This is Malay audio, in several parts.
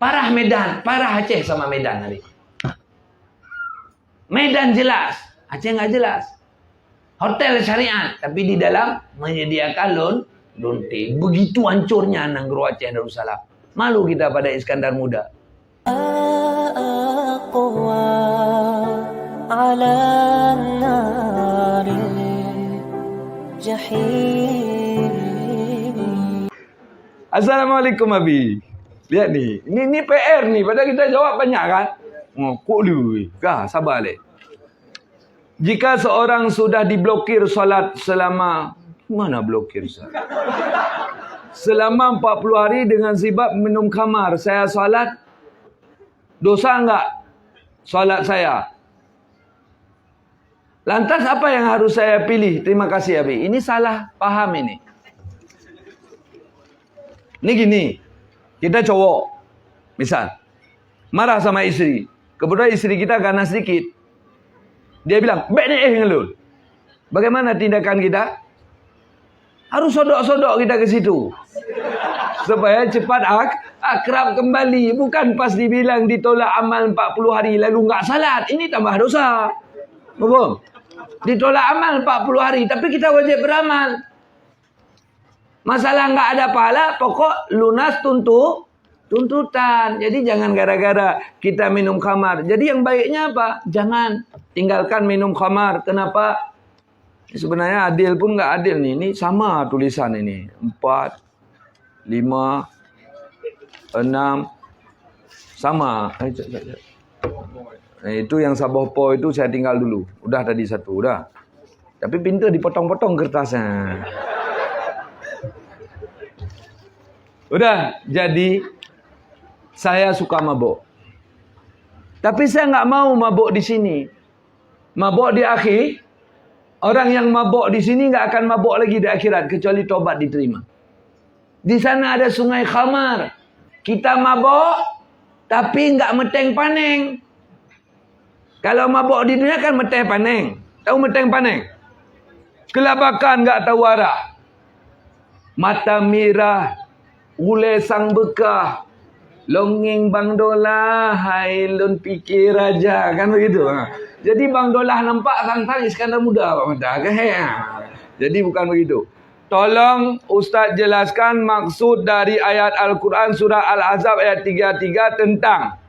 Parah Medan, parah Aceh sama Medan hari. Medan jelas, Aceh nggak jelas. Hotel syariat, tapi di dalam menyediakan lonte. Begitu hancurnya Nanggro Aceh Darussalam. Malu kita pada Iskandar Muda. Assalamualaikum Abi. Lihat nih, ini PR nih. Padahal kita jawab banyak kan? Kok lu? Sabar le. Jika seorang sudah diblokir solat selama mana blokir saya? Selama 40 hari dengan sebab minum khamar, saya solat dosa enggak solat saya? Lantas apa yang harus saya pilih? Terima kasih Abi. Ini salah paham ini. Ini gini. Kita cowok, misal, marah sama istri. Kemudian istri kita ganas sedikit. Dia bilang, "Bek ni ngelul." Bagaimana tindakan kita? Harus sodok-sodok kita ke situ. Supaya cepat akrab kembali. Bukan pas dibilang ditolak amal 40 hari lalu enggak salat. Ini tambah dosa. Betul? Ditolak amal 40 hari. Tapi kita wajib beramal. Masalah nggak ada pahala, pokok lunas tuntutan. Jadi jangan gara-gara kita minum khamar. Jadi yang baiknya apa? Jangan tinggalkan minum khamar. Kenapa? Sebenarnya adil pun nggak adil nih. Ini sama tulisan ini. 4, 5, 6. Sama. Itu yang saboh-po itu saya tinggal dulu. Udah tadi satu, udah. Tapi pintu dipotong-potong kertasnya. Udah, jadi saya suka mabuk. Tapi saya nggak mau mabuk di sini. Mabuk di akhir, orang yang mabuk di sini nggak akan mabuk lagi di akhirat kecuali tobat diterima. Di sana ada sungai khamar. Kita mabuk, tapi nggak meteng paneng. Kalau mabuk di dunia kan meteng paneng. Tahu meteng paneng? Kelabakan nggak tahu arah. Mata merah. Ule sang bekah, longeng Bang Dolah, hai lon pikir raja, kan begitu. Jadi Bang Dolah nampak sang Iskandar Muda Pak Mata. Jadi bukan begitu. Tolong Ustaz jelaskan maksud dari ayat Al-Quran surah Al-Ahzab ayat 33 tentang.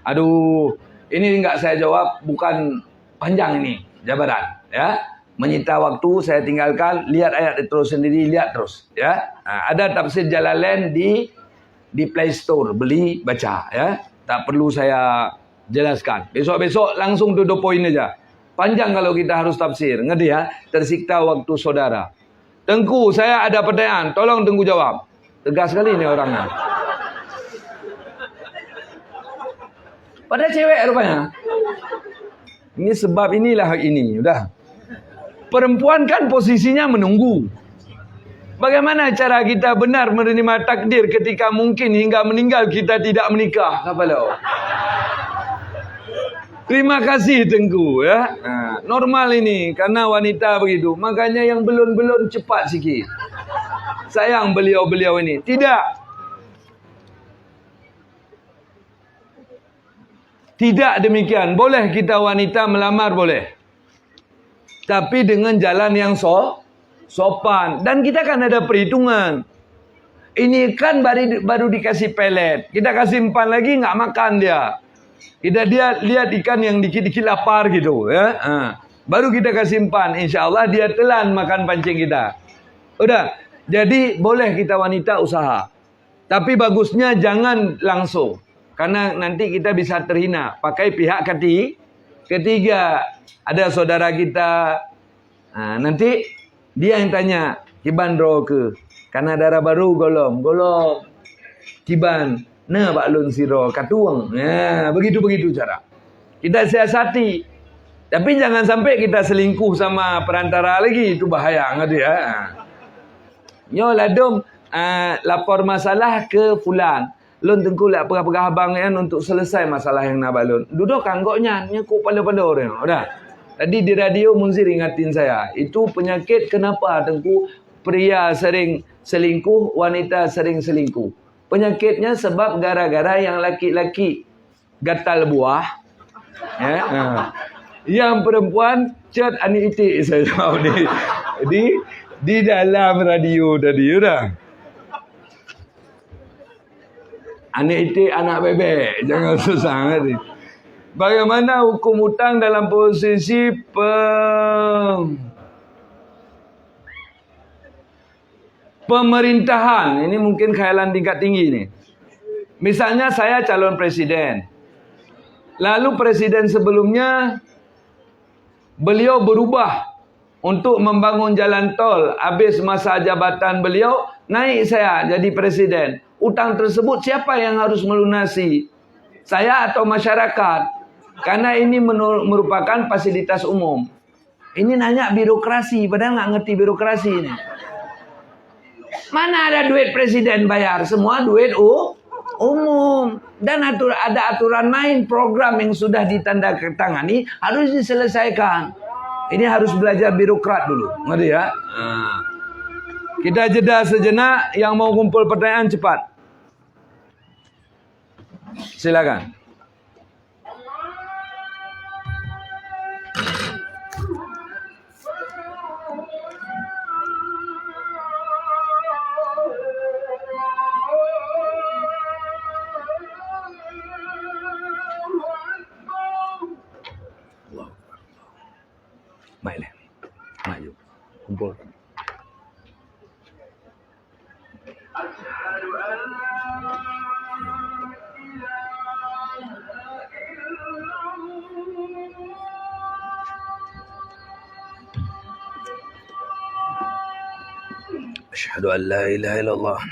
Aduh, ini enggak saya jawab, bukan panjang ini jabaran, ya. Menyita waktu, saya tinggalkan. Lihat ayat terus sendiri, lihat terus, ya. Ada tafsir Jalalain di Play Store, beli, baca, ya. Tak perlu saya jelaskan. Besok-besok langsung to the point aja. Panjang kalau kita harus tafsir, ngerti ya? Tersikta waktu saudara. Tengku, saya ada pertanyaan, tolong Tengku jawab. Tegas sekali ini orangnya. Pada cewek rupanya. Ini sebab inilah ini, udah. Perempuan kan posisinya menunggu. Bagaimana cara kita benar menerima takdir ketika mungkin hingga meninggal kita tidak menikah? Apa lo? Terima kasih Tengku, ya. Normal ini karena wanita begitu. Makanya yang belum cepat sikit. Sayang beliau-beliau ini. Tidak. Tidak demikian. Boleh kita wanita melamar, boleh. Tapi dengan jalan yang sopan. Dan kita kan ada perhitungan. Ini kan baru dikasih pelet. Kita kasih umpan lagi nggak makan dia. Dia lihat ikan yang dikit-dikit lapar gitu, ya. Baru kita kasih umpan. Insya Allah dia telan makan pancing kita. Udah. Jadi boleh kita wanita usaha. Tapi bagusnya jangan langsung. Karena nanti kita bisa terhina. Pakai pihak ketiga. Ada saudara kita, nanti dia yang tanya, Kiban ro ke? Karena darah baru golong. Kiban, nah Pak Lun siro katuang. Begitu cara. Kita siasati. Tapi jangan sampai kita selingkuh sama perantara lagi, itu bahaya, ngerti ya? Yo ladum lapor masalah ke fulan. Lun Tengku lah pegah-pegah abang kan untuk selesai masalah yang nak balun. Duduk kanggoknya, nyekuk pada orang. Udah. Tadi di radio Munzir ingatin saya. Itu penyakit kenapa Tengku pria sering selingkuh, wanita sering selingkuh. Penyakitnya sebab gara-gara yang laki-laki gatal buah. Ya, yang perempuan cat ani itik saya tahu di dalam radio tadi dah. Anak itik, anak bebek. Jangan susah nanti. Bagaimana hukum hutang dalam posisi pemerintahan? Ini mungkin khayalan tingkat tinggi nih. Misalnya saya calon presiden. Lalu presiden sebelumnya beliau berubah untuk membangun jalan tol. Habis masa jabatan beliau, naik saya jadi presiden. Utang tersebut siapa yang harus melunasi? Saya atau masyarakat? Karena ini merupakan fasilitas umum. Ini nanya birokrasi, padahal nggak ngerti birokrasi ini. Mana ada duit presiden bayar? Semua duit umum. Dan ada aturan main, program yang sudah ditandatangani harus diselesaikan. Ini harus belajar birokrat dulu. Ngerti ya? Kita jeda sejenak. Yang mau kumpul pertanyaan cepat. Silakan. Baiklah. Maju. Kumpul. Asyhadu an la ilaha illallah.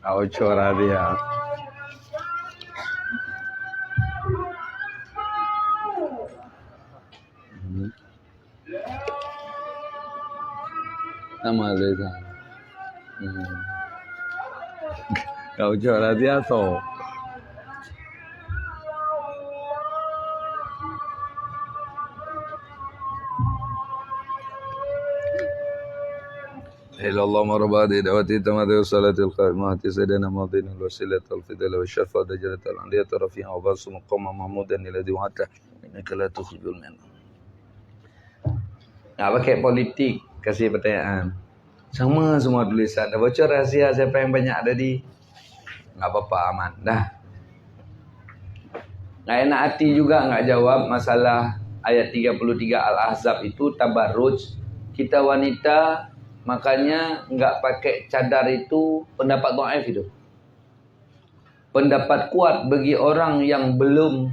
Kau cora dia. Nama dia. Kau jual dia so. إلى الله مربع دعوتي تمادي والصلاة القائمة سيدنا ماضينا الوسيلة الفضيلة والشفاعة درجة العليا رفيعا وبارس مقام محمودا الذي وعدته إنك لا تخرج المنى. Nak pakai politik kasih pertanyaan. Sama semua tulisan. Dah bocor rahsia siapa yang banyak tadi. Enggak apa-apa, aman dah. Nggak enak hati juga nggak jawab masalah ayat 33 Al-Ahzab itu tabarruj. Kita wanita makanya nggak pakai cadar itu pendapat dhaif itu. Pendapat kuat bagi orang yang belum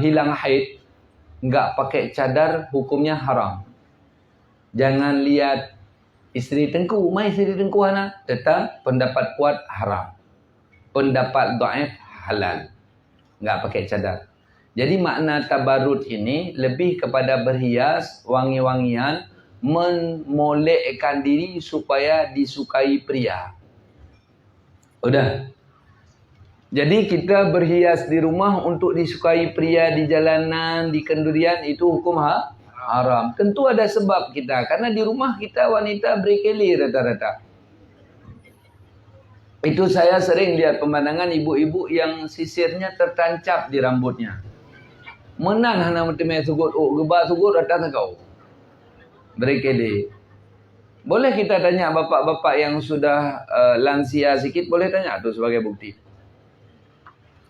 hilang haid, nggak pakai cadar hukumnya haram. Jangan lihat isteri tengku, mai isteri tengku ana, tetap pendapat kuat haram. Pendapat dhaif halal. Nggak pakai cadar. Jadi makna tabarrut ini lebih kepada berhias, wangi-wangian, memolekkan diri supaya disukai pria. Udah. Jadi kita berhias di rumah untuk disukai pria di jalanan, di kendurian, itu hukum haram. Tentu ada sebab kita. Karena di rumah kita wanita berkeli rata-rata. Itu saya sering lihat pemandangan ibu-ibu yang sisirnya tertancap di rambutnya. Menan hana metemai sugut, gebak sugut datang kau. Berkeli. Boleh kita tanya bapak-bapak yang sudah lansia sikit, boleh tanya tu sebagai bukti.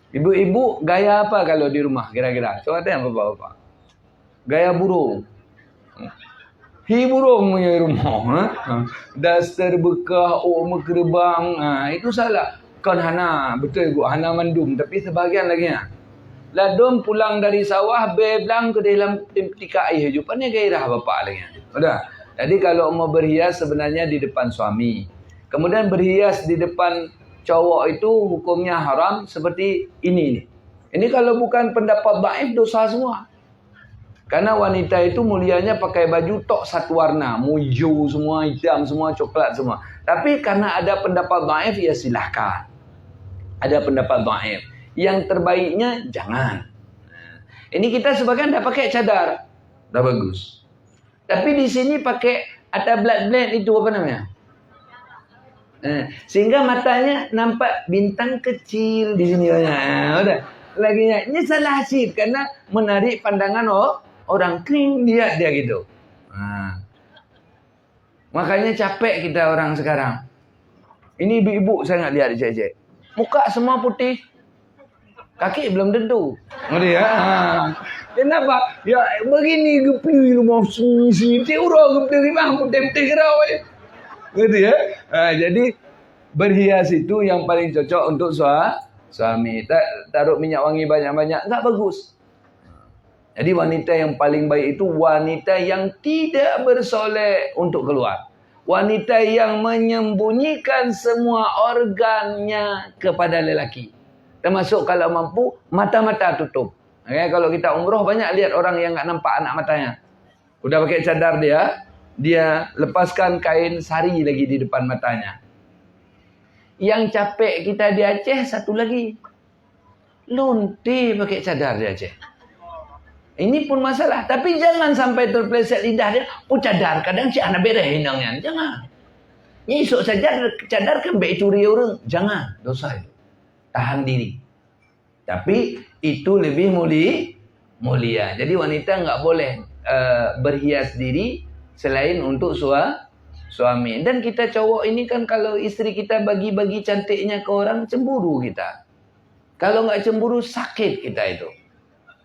Ibu-ibu gaya apa kalau di rumah kira-kira? Coba tanya bapak-bapak. Gaya burung. Hi burung punya rumah. Daster bekah, mekerbang. Itu salah. Kan hana, betul ibu, hana mandum. Tapi sebahagian lagi ya. Ladom pulang dari sawah, belang ke dalam tika air. Jupannya gairah bapak lagi. Udah. Jadi kalau mau berhias sebenarnya di depan suami. Kemudian berhias di depan cowok itu hukumnya haram seperti ini. Ini kalau bukan pendapat dhaif dosa semua. Karena wanita itu mulianya pakai baju tok satu warna. Hijau semua, hitam semua, coklat semua. Tapi karena ada pendapat dhaif ya silahkan. Ada pendapat dhaif. Yang terbaiknya jangan. Ini kita sebagian dah pakai cadar. Dah bagus. Tapi di sini pakai ada blood itu apa namanya? Sehingga matanya nampak bintang kecil di sini banyak. Udah. Laginya ini salah hasil karena menarik pandangan orang kering dia gitu. Makanya capek kita orang sekarang. Ini ibu-ibu saya nggak lihat cek-cek. Muka semua putih. Kaki belum tentu. Ngerti ya? Kenapa? Ya begini gepi rumah sini orang gepi bang putih-putih kerau. Ngerti ya? Jadi berhias itu yang paling cocok untuk suami. Taruh minyak wangi banyak-banyak enggak bagus. Jadi wanita yang paling baik itu wanita yang tidak bersolek untuk keluar. Wanita yang menyembunyikan semua organnya kepada lelaki. Termasuk kalau mampu, mata-mata tutup. Okay, kalau kita umroh banyak lihat orang yang enggak nampak anak matanya. Udah pakai cadar dia lepaskan kain sari lagi di depan matanya. Yang capek kita di Aceh satu lagi. Lonte pakai cadar di Aceh. Ini pun masalah. Tapi jangan sampai terpeleset lidah dia. Cadar. Kadang si anak bereh hinangnya. Jangan. Ini esok saja cadar kan baik curi orang. Jangan. Dosa itu. Tahan diri. Tapi itu lebih mulia. Jadi wanita nggak boleh berhias diri selain untuk suami. Dan kita cowok ini kan kalau istri kita bagi-bagi cantiknya ke orang, cemburu kita. Kalau nggak cemburu, sakit kita itu.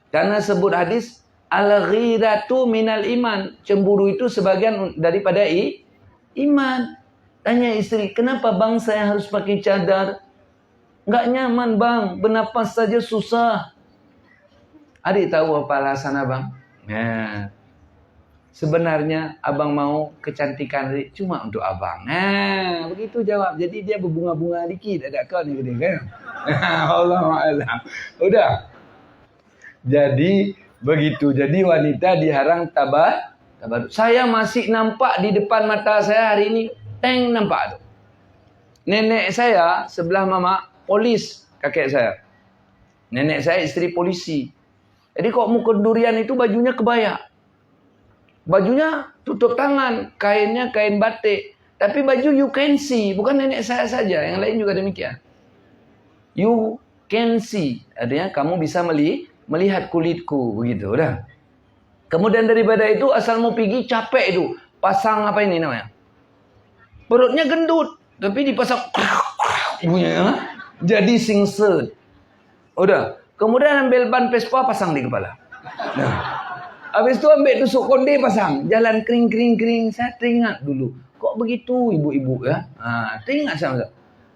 Karena sebut hadis, al-ghiratu minal iman. Cemburu itu sebagian daripada iman. Tanya istri, kenapa bang saya harus pakai cadar? Nggak nyaman bang, bernapas saja susah. Adik tahu apa alasan abang? Nah, sebenarnya abang mau kecantikan adik cuma untuk abang. Nah, begitu jawab. Jadi dia berbunga-bunga dikit. Ada kau ni gede kan? Allahuakbar. Udah. Jadi begitu. Jadi wanita dilarang Saya masih nampak di depan mata saya hari ini. Tank nampak tu. Nenek saya sebelah mama polis, kakek saya. Nenek saya isteri polisi. Jadi kok muka durian itu bajunya kebaya. Bajunya tutup tangan, kainnya kain batik. Tapi baju you can see, bukan nenek saya saja, yang lain juga demikian. You can see, artinya kamu bisa melihat kulitku, begitu dah. Kemudian daripada itu asal mau pergi capek itu, pasang apa ini namanya? Perutnya gendut, tapi dipasang punya, jadi singset. Udah, kemudian ambil ban Vespa pasang di kepala. Nah, habis itu ambil tusuk konde pasang, jalan kering. Saya teringat dulu, kok begitu ibu-ibu ya? Teringat saya.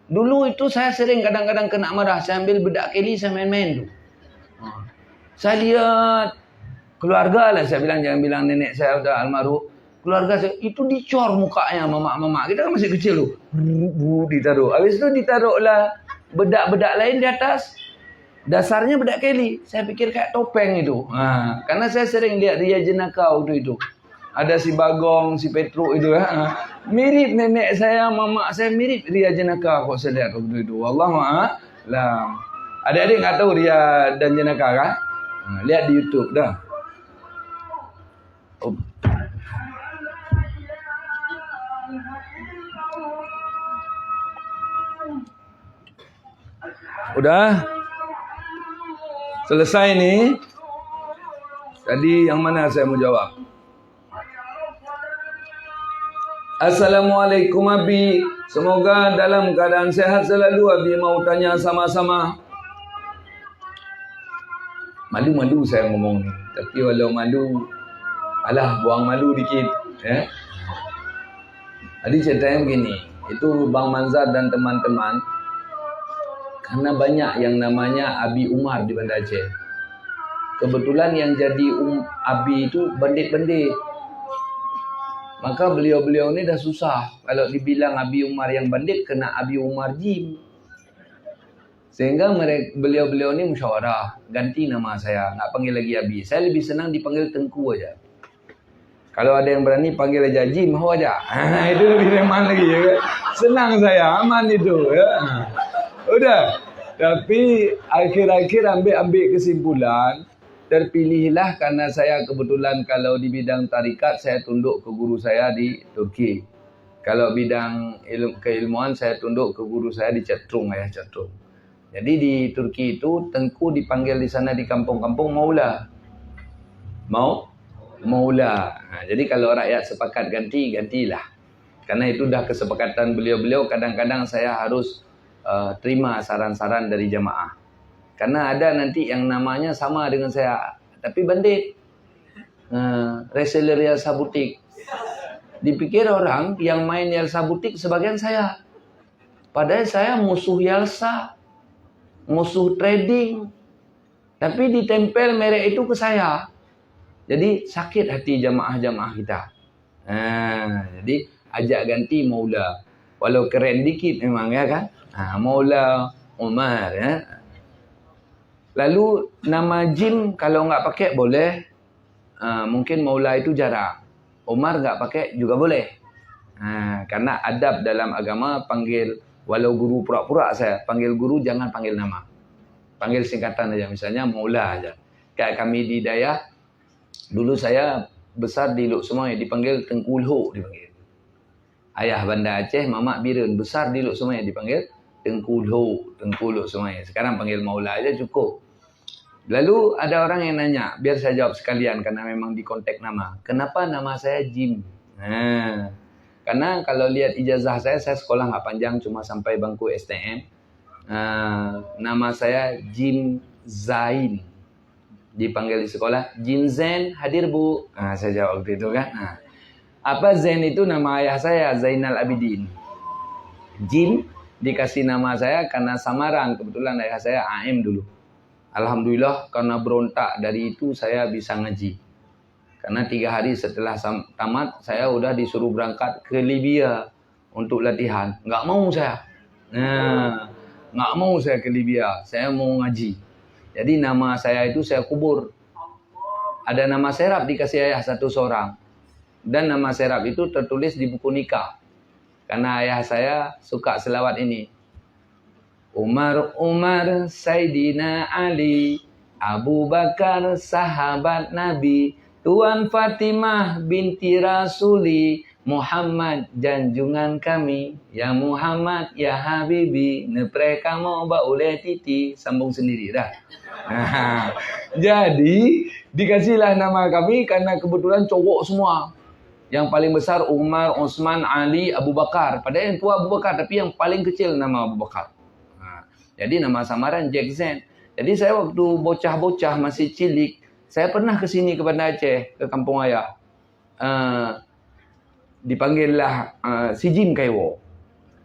Dulu itu saya sering kadang-kadang kena marah, saya ambil bedak keli, saya main-main tu. Saya lihat keluarga lah, saya bilang, jangan bilang nenek saya udah almarhum. Keluarga saya itu dicor mukanya mamak-mamak. Kita kan masih kecil tu. Ditaruh. Habis itu ditaruhlah bedak-bedak lain di atas. Dasarnya bedak keli. Saya pikir kayak topeng itu. Karena saya sering lihat Ria Jenaka waktu itu. Ada si Bagong, si Petro itu ya. Mirip nenek saya, mamak saya mirip Ria Jenaka kok saya lihat waktu itu. Wallahualam. Adik-adik nggak tahu Ria dan Jenaka kan? Lihat di YouTube dah. Udah selesai nih. Tadi yang mana saya mau jawab? Assalamualaikum Abi. Semoga dalam keadaan sehat selalu. Abi mau tanya sama-sama. Malu-malu saya ngomong ni. Tapi walau malu, alah buang malu dikit. Ya. Tadi ceritanya begini. Itu Bang Manzar dan teman-teman. Karena banyak yang namanya Abi Umar di Banda Aceh. Kebetulan yang jadi Abi itu bandit-bandit. Maka beliau-beliau ni dah susah. Kalau dibilang Abi Umar yang bandit, kena Abi Umar Jim. Sehingga beliau-beliau ni musyawarah. Ganti nama saya. Tak panggil lagi Abi. Saya lebih senang dipanggil Tengku aja. Kalau ada yang berani panggil aja Jim, ho aja. Itu lebih reman lagi. Ya. Senang saya. Aman itu. Ya. Udah, tapi akhir-akhir ambil kesimpulan, terpilihlah karena saya kebetulan kalau di bidang tarikat saya tunduk ke guru saya di Turki. Kalau bidang keilmuan saya tunduk ke guru saya di Chatrung, Ayah Chatrung. Jadi di Turki itu Tengku dipanggil di sana di kampung-kampung Maula. Maula. Jadi kalau rakyat sepakat gantilah. Karena itu dah kesepakatan beliau-beliau, kadang-kadang saya harus terima saran-saran dari jamaah. Karena ada nanti yang namanya sama dengan saya, tapi bandit. Reseller Yalsa Butik. Dipikir orang yang main Yalsa Butik sebagian saya. Padahal saya musuh Yalsa, musuh trading. Tapi ditempel merek itu ke saya. Jadi sakit hati jamaah-jamaah kita. Jadi ajak ganti Maula. Walau keren dikit memang ya kan. Maula Umar ya. Lalu nama Jim kalau nggak pakai boleh. Mungkin Maula itu jarang. Umar nggak pakai juga boleh. Karena adab dalam agama panggil, walau guru pura-pura saya panggil guru jangan panggil nama. Panggil singkatan aja, misalnya Maula aja. Kayak kami di Dayah, dulu saya besar di Luk Semoy dipanggil Tengku Lhok dipanggil. Ayah Banda Aceh, Mamak Birun, besar di Luk Semoy dipanggil Tengku Lhok Semoy. Sekarang panggil Maula aja cukup. Lalu ada orang yang nanya, biar saya jawab sekalian karena memang di konteks nama. Kenapa nama saya Jim? Karena kalau lihat ijazah saya sekolah nggak panjang, cuma sampai bangku STM. Nama saya Jim Zain. Dipanggil di sekolah, Jin Zain hadir bu. Saya jawab waktu itu kan. Apa Zain itu nama ayah saya, Zainal Abidin. Jim dikasih nama saya karena samaran. Kebetulan ayah saya AM dulu. Alhamdulillah karena berontak dari itu saya bisa ngaji. Karena 3 hari setelah tamat saya udah disuruh berangkat ke Libya untuk latihan. Nggak mau saya. Nggak mau saya ke Libya. Saya mau ngaji. Jadi nama saya itu saya kubur. Ada nama serap dikasih ayah 1 seorang. Dan nama serap itu tertulis di buku nikah. Karena ayah saya suka selawat ini. Umar, Umar, Sayyidina Ali, Abu Bakar, sahabat Nabi, Tuan Fatimah binti Rasuli, Muhammad janjungan kami, ya Muhammad, ya Habibi, nepre kamu ba oleh titi, sambung sendiri dah. Jadi dikasihlah nama kami karena kebetulan cowok semua. Yang paling besar Umar, Utsman, Ali, Abu Bakar. Padahal yang tua Abu Bakar, tapi yang paling kecil nama Abu Bakar. Jadi nama samaran Jack Zen. Jadi saya waktu bocah-bocah masih cilik, saya pernah ke sini ke Banda Aceh, ke kampung ayah. Dipanggillah si Jim Kaiwo.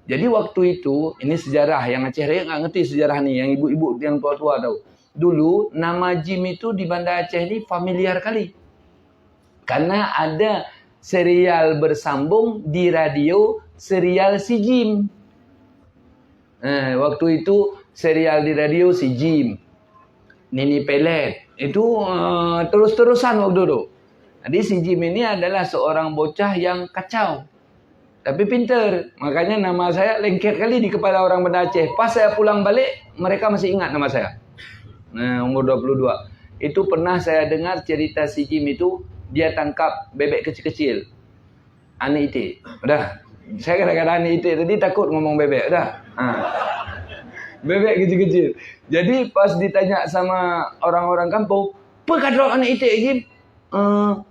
Jadi waktu itu, ini sejarah yang Aceh Raya nggak ngerti sejarah nih, yang ibu-ibu yang tua-tua tahu. Dulu nama Jim itu di Banda Aceh ini familiar kali. Karena ada serial bersambung di radio, serial si Jim. Waktu itu serial di radio si Jim, Nini Pelet, itu terus-terusan waktu itu. Jadi si Jim ini adalah seorang bocah yang kacau, tapi pinter. Makanya nama saya lengket kali di kepala orang Banda Aceh. Pas saya pulang balik, mereka masih ingat nama saya. Umur 22. Itu pernah saya dengar cerita si Jim itu, dia tangkap bebek kecil-kecil. Ani ite. Udah. Saya kadang-kadang ani ite, tadi takut ngomong bebek. Udah. Bebek kecil-kecil. Jadi pas ditanya sama orang-orang kampung, "Pe kadro ani ite Jim?"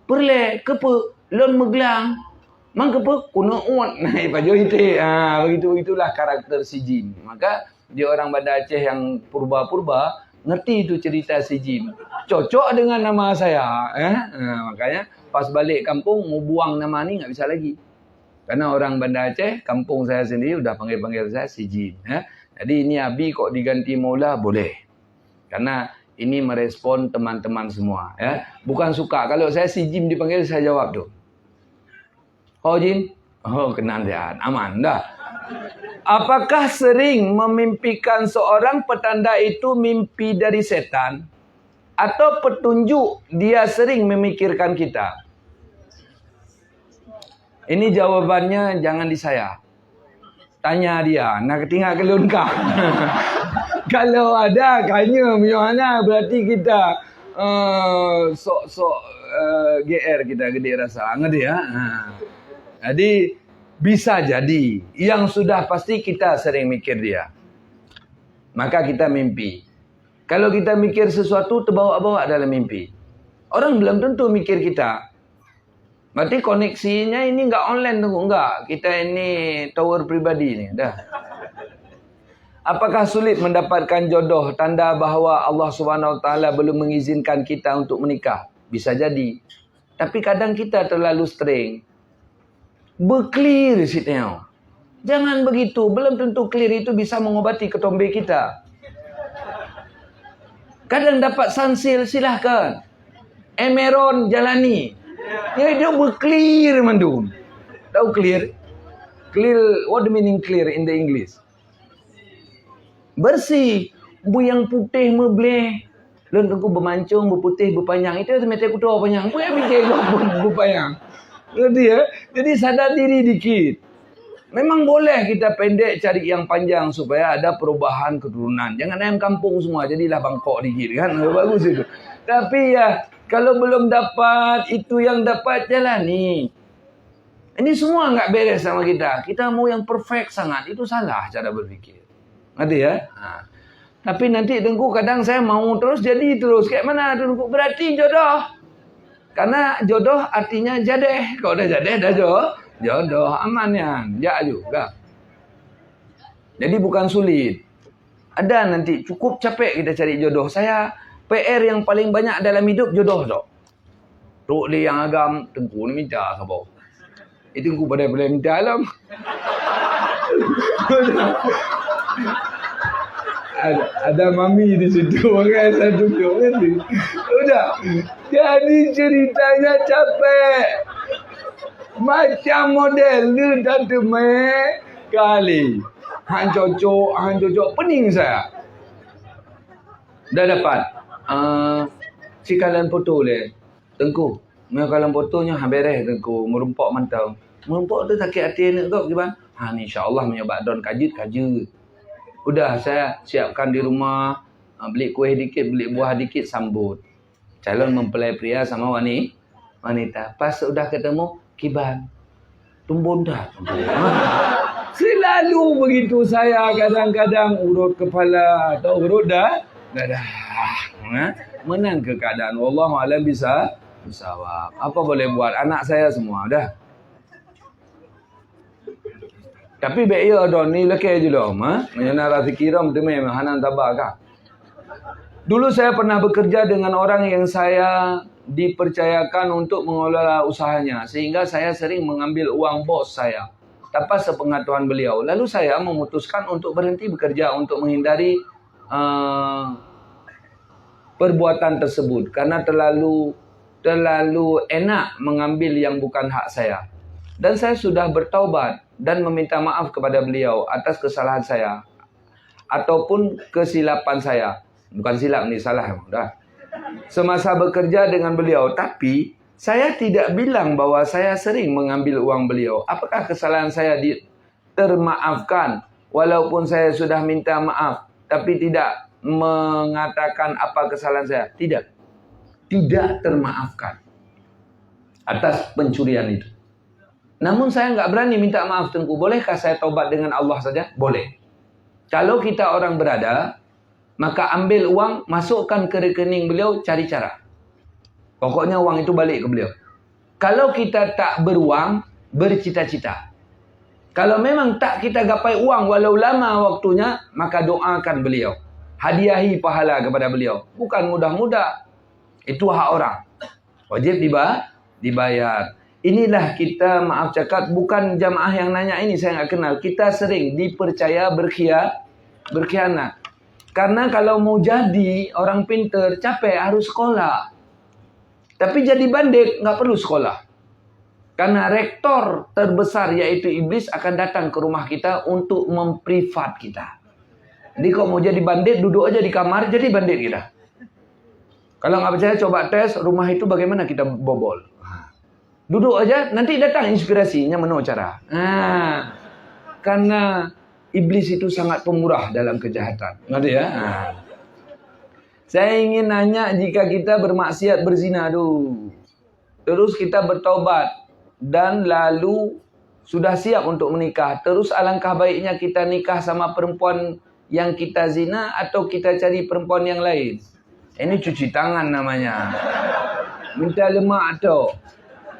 Perle kepe lon meglang. Mang kepe kuno uat. Nah, pajo ite. Begitulah karakter si Jim. Maka dia orang Banda Aceh yang purba-purba ngerti itu cerita si Jim. Cocok dengan nama saya. Makanya pas balik kampung mau buang nama ni nggak bisa lagi. Karena orang Banda Aceh, kampung saya sendiri udah panggil-panggil saya si Jim. Jadi ini Abi kok diganti Maula boleh. Karena ini merespon teman-teman semua. Bukan suka. Kalau saya si Jim dipanggil, saya jawab tuh. Oh Jim? Oh kenal dia. Aman dah. Apakah sering memimpikan seorang petanda itu mimpi dari setan? Atau petunjuk dia sering memikirkan kita? Ini jawabannya jangan di saya. Tanya dia. Nak tinggal kelun kah? Kalau ada kayaknya mana berarti kita sok-sok GR kita gede rasa. Ngerti ya? Jadi bisa jadi yang sudah pasti kita sering mikir dia. Maka kita mimpi. Kalau kita mikir sesuatu terbawa-bawa dalam mimpi. Orang belum tentu mikir kita. Berarti koneksinya ini enggak online tunggu enggak. Kita ini tower pribadi ni dah. Apakah sulit mendapatkan jodoh tanda bahawa Allah Subhanahu Wa Taala belum mengizinkan kita untuk menikah? Bisa jadi. Tapi kadang kita terlalu streng. Berclear sitnya. Jangan begitu. Belum tentu clear itu bisa mengobati ketombe kita. Kadang dapat sansil silahkan. Emeron jalani. Ya dia berclear mandum. Tahu clear? Clear, what the meaning clear in the English? Bersih. Bu yang putih mebleh. Lalu aku bermancung, berputih, berpanjang. Itu semata aku tahu panjang. Bu yang putih, berpanjang. Ngerti ya? Jadi sadar diri dikit. Memang boleh kita pendek cari yang panjang supaya ada perubahan keturunan. Jangan ayam kampung semua. Jadilah bangkok dikit kan. Bagus itu. Tapi ya, kalau belum dapat, itu yang dapat jalani. Ini semua enggak beres sama kita. Kita mau yang perfect sangat. Itu salah cara berpikir. Ngerti ya? Tapi nanti Tengku kadang saya mau terus jadi terus. Kayak mana Tengku? Berarti jodoh. Karena jodoh artinya jadeh. Kalau udah jadeh, dah jodoh. Amannya. Ya juga. Jadi bukan sulit. Ada nanti cukup capek kita cari jodoh. Saya PR yang paling banyak dalam hidup jodoh tu. Tok dia yang agam Tengku ni minta khabar. Tengku pada minta alam. ada mami di situ, makanya saya duduk kan. Udah. Jadi ceritanya capek. Macam model ni dan demai kali. Hang cocok, pening saya. Dah dapat. Cikalan foto le. Tengku, Kalau fotonya beres tengku, merumpak mantau. Merumpak tu sakit hati nak kau gimana? Ni insya-Allah menyebab don kajut. Udah saya siapkan di rumah, beli kuih dikit, beli buah dikit, sambut. Calon mempelai pria sama wanita. Pas udah ketemu, kiban. Tumbun dah. Selalu begitu saya kadang-kadang urut kepala atau urut dah. Menang ke keadaan. Wallahu a'lam bisawab. Apa boleh buat? Anak saya semua dah. Tapi baik ya dah ni lekeh je dah. Mana rasa kiram tu memang hanan tabak kah? Dulu saya pernah bekerja dengan orang yang saya dipercayakan untuk mengelola usahanya. Sehingga saya sering mengambil uang bos saya tanpa sepengetahuan beliau. Lalu saya memutuskan untuk berhenti bekerja untuk menghindari perbuatan tersebut. Karena terlalu enak mengambil yang bukan hak saya. Dan saya sudah bertaubat dan meminta maaf kepada beliau atas kesalahan saya. Ataupun kesilapan saya. Bukan silap ni, salah. Dah. Semasa bekerja dengan beliau. Tapi saya tidak bilang bahwa saya sering mengambil uang beliau. Apakah kesalahan saya termaafkan walaupun saya sudah minta maaf tapi tidak mengatakan apa kesalahan saya? Tidak. Tidak termaafkan atas pencurian itu. Namun saya nggak berani minta maaf tengku. Bolehkah saya taubat dengan Allah saja? Boleh. Kalau kita orang berada, maka ambil uang, masukkan ke rekening beliau, cari cara. Pokoknya uang itu balik ke beliau. Kalau kita tak beruang, bercita-cita. Kalau memang tak kita gapai uang walau lama waktunya, maka doakan beliau. Hadiahi pahala kepada beliau. Bukan mudah-mudah. Itu hak orang. Wajib dibayar. Inilah kita, maaf cakap, bukan jamaah yang nanya ini, saya nggak kenal. Kita sering dipercaya berkhianat. Karena kalau mau jadi orang pinter, capek, harus sekolah. Tapi jadi bandit, nggak perlu sekolah. Karena rektor terbesar, yaitu iblis, akan datang ke rumah kita untuk memprivat kita. Jadi kalau mau jadi bandit, duduk aja di kamar, jadi bandit kita. Kalau nggak percaya, coba tes rumah itu bagaimana kita bobol. Duduk aja, nanti datang inspirasinya menurut cara. Karena iblis itu sangat pemurah dalam kejahatan. Ngerti ya? Saya ingin nanya, jika kita bermaksiat berzina dulu, terus kita bertaubat, dan lalu sudah siap untuk menikah, terus alangkah baiknya kita nikah sama perempuan yang kita zina atau kita cari perempuan yang lain? Ini cuci tangan namanya. Minta lemak tu.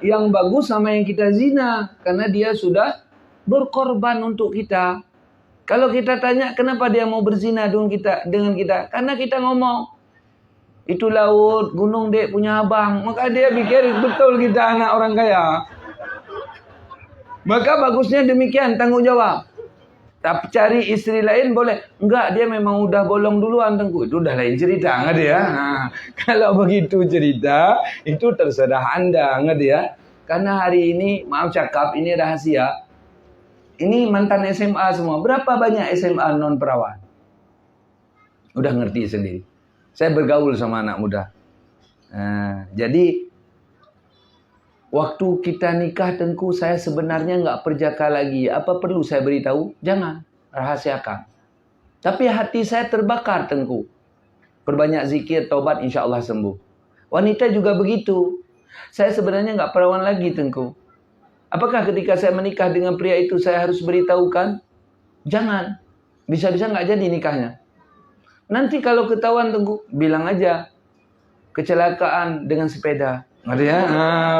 Yang bagus sama yang kita zina, karena dia sudah berkorban untuk kita. Kalau kita tanya kenapa dia mau berzina dengan kita, karena kita ngomong itu laut, gunung dek punya abang, maka dia pikir betul kita anak orang kaya. Maka bagusnya demikian, tanggung jawab. Tapi cari istri lain boleh. Enggak, dia memang udah bolong duluan tengku. Itu udah lain cerita, ngerti ya? Kalau begitu cerita, itu terserah Anda, ngerti ya? Karena hari ini, maaf cakap, ini rahasia. Ini mantan SMA semua. Berapa banyak SMA non perawan? Udah ngerti sendiri. Saya bergaul sama anak muda. Jadi waktu kita nikah tengku, saya sebenarnya nggak perjaka lagi. Apa perlu saya beritahu? Jangan, rahasiakan. Tapi hati saya terbakar tengku. Perbanyak zikir, taubat, insya Allah sembuh. Wanita juga begitu. Saya sebenarnya nggak perawan lagi tengku. Apakah ketika saya menikah dengan pria itu saya harus beritahukan? Jangan. Bisa-bisa nggak jadi nikahnya. Nanti kalau ketahuan tengku, bilang aja kecelakaan dengan sepeda. Ngerti ya?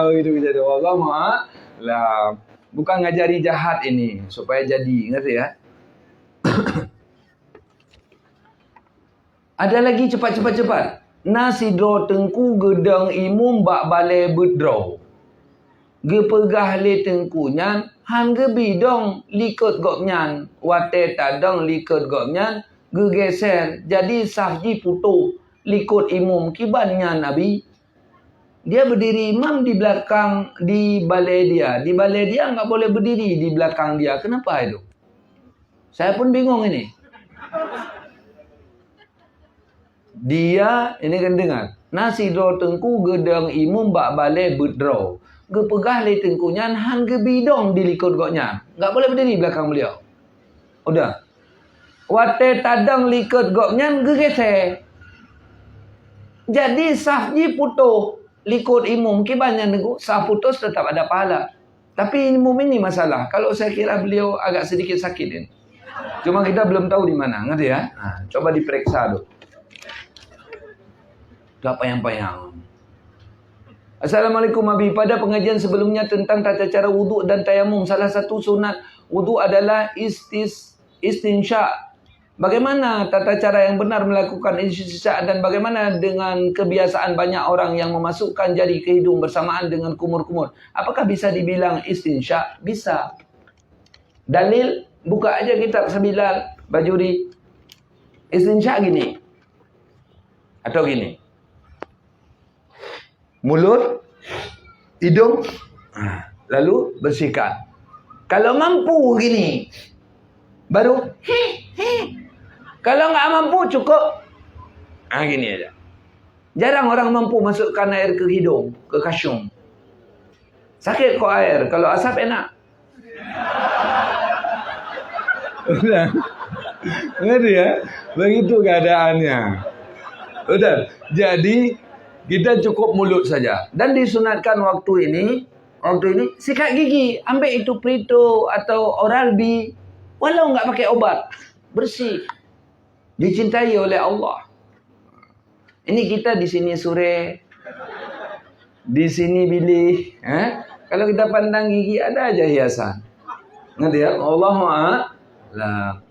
Begitu jadi. Allah ma'alam. Bukan ngajari jahat ini supaya jadi, ngerti ya? Ada lagi cepat. Nasi draw tengku gedang imum bak balai berdraw. Gepegah le tengku nyan, han gebi dong likut gok nyan. Wate tadong likut gok nyan, gegeser. Jadi sahji putu likut imum kiban nyan nabi. Dia berdiri imam di belakang, di balai dia. Di balai dia nggak boleh berdiri di belakang dia. Kenapa itu? Saya pun bingung ini. Dia, ini kan dengar. Nasi draw tengku gedang imum bak balai berdraw. Gepegah le tengkunyan han ge bidong dilikut goknya. Enggak boleh berdiri belakang beliau. Udah. Wate tadang likut goknya ge gese. Jadi safji putuh likut imum kibannya negu saf putus tetap ada pahala. Tapi imum ini masalah. Kalau saya kira beliau agak sedikit sakit ini. Cuma kita belum tahu di mana, ngerti ya? Nah, coba diperiksa dulu. Tak payang-payang. Assalamualaikum Abi. Pada pengajian sebelumnya tentang tata cara wuduk dan tayamum, salah satu sunat wuduk adalah istinsya. Bagaimana tata cara yang benar melakukan istinsya dan bagaimana dengan kebiasaan banyak orang yang memasukkan jari ke hidung bersamaan dengan kumur-kumur? Apakah bisa dibilang istinsya? Bisa. Dalil, buka aja kitab Sabilal Bajuri. Istinsya gini. Atau gini. Mulut, hidung, lalu bersihkan. Kalau mampu gini, baru Kalau nggak mampu cukup, gini aja. Jarang orang mampu masukkan air ke hidung, ke kasyum. Sakit kok air, kalau asap enak. Udah, ngerti ya? Begitu keadaannya. Udah, jadi kita cukup mulut saja. Dan disunatkan waktu ini sikat gigi, ambil itu Prito atau Oral-B, walau nggak pakai obat, bersih. Dicintai oleh Allah. Ini kita di sini sore, di sini bilih. Kalau kita pandang gigi ada aja hiasan. Ngerti ya? Allahuakbar.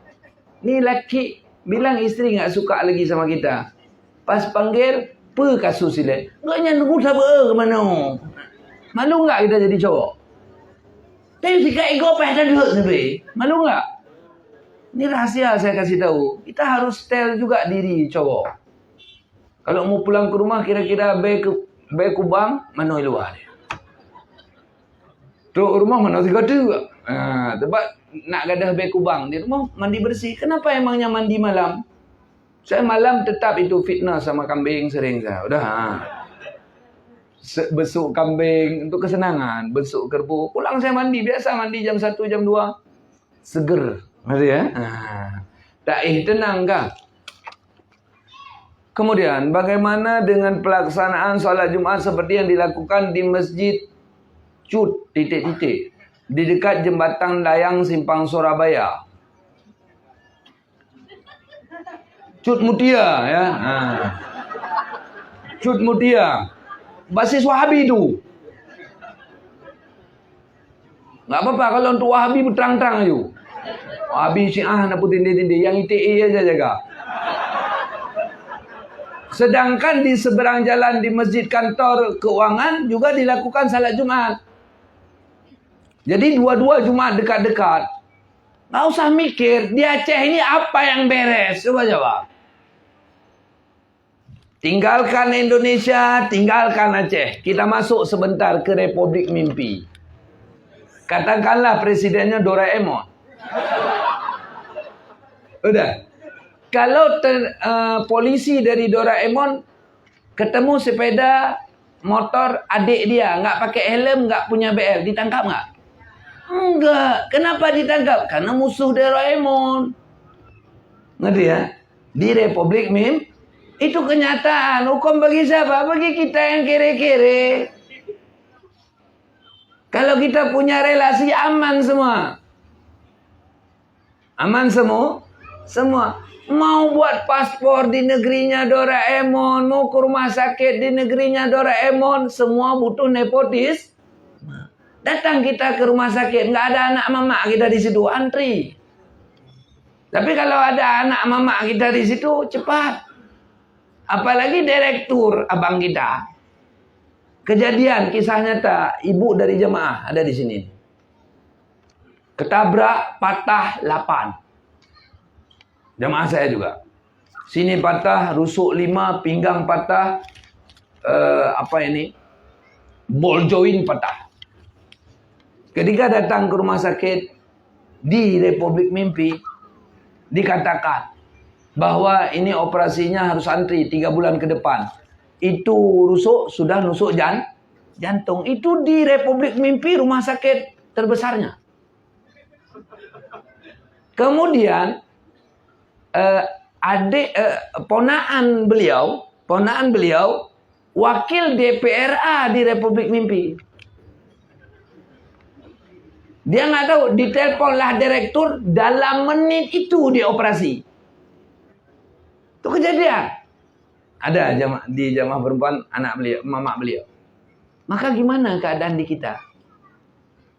Ni laki bilang isteri nggak suka lagi sama kita. Pas panggil, apa kasus ini? Enggaknya nunggu sabar ke mana? Malu enggak kita jadi cowok? Tapi jika ego pada duduk sendiri, malu enggak? Ini rahasia saya kasih tahu. Kita harus tell juga diri cowok. Kalau mau pulang ke rumah kira-kira be kubang, mana luar dia. Tu rumah mana tiga juga. Sebab nak gadah be kubang di rumah mandi bersih. Kenapa emangnya mandi malam? Saya malam tetap itu fitnah sama kambing sering saya. Udah. Besuk kambing untuk kesenangan, besuk kerbau. Pulang saya mandi biasa mandi jam 1 jam 2. Seger. Ngerti ya? Tak tenang kah? Kemudian bagaimana dengan pelaksanaan solat Jumat seperti yang dilakukan di Masjid Cud titik-titik di dekat jembatan layang Simpang Surabaya? Cud Mutia ya. Cud Mutia. Basis Wahabi itu. Enggak apa-apa kalau untuk Wahabi berterang-terang aja. Wahabi Syiah nak tindih-tindih, yang ITE aja jaga. Sedangkan di seberang jalan di Masjid Kantor Keuangan juga dilakukan salat Jumat. Jadi dua-dua Jumat dekat-dekat. Nggak usah mikir, di Aceh ini apa yang beres? Coba jawab. Tinggalkan Indonesia, tinggalkan Aceh. Kita masuk sebentar ke Republik Mimpi. Katakanlah presidennya Doraemon. Udah. Kalau polisi dari Doraemon ketemu sepeda motor adik dia, nggak pakai helm, nggak punya BL, ditangkap nggak? Enggak. Kenapa ditangkap? Karena musuh Doraemon. Ngerti ya? Di Republik Mimpi. Itu kenyataan. Hukum bagi siapa? Bagi kita yang kere-kere. Kalau kita punya relasi aman semua. Aman semua? Semua. Mau buat paspor di negerinya Doraemon. Mau ke rumah sakit di negerinya Doraemon. Semua butuh nepotis. Datang kita ke rumah sakit. Nggak ada anak mamak kita di situ. Antri. Tapi kalau ada anak mamak kita di situ, cepat. Apalagi direktur abang kita. Kejadian kisah nyata, ibu dari jemaah ada di sini. Ketabrak, patah 8. Jemaah saya juga. Sini patah, rusuk 5, pinggang patah, ball joint patah. Ketika datang ke rumah sakit di Republik Mimpi, dikatakan bahwa ini operasinya harus antri 3 bulan ke depan. itu rusuk, sudah nusuk jantung. Itu di Republik Mimpi rumah sakit terbesarnya. Kemudian ponaan beliau wakil DPRA di Republik Mimpi. Dia nggak tahu, diteleponlah direktur, dalam menit itu dia operasi. Itu kejadian. Ada di jamaah perempuan mama beliau. Maka gimana keadaan di kita?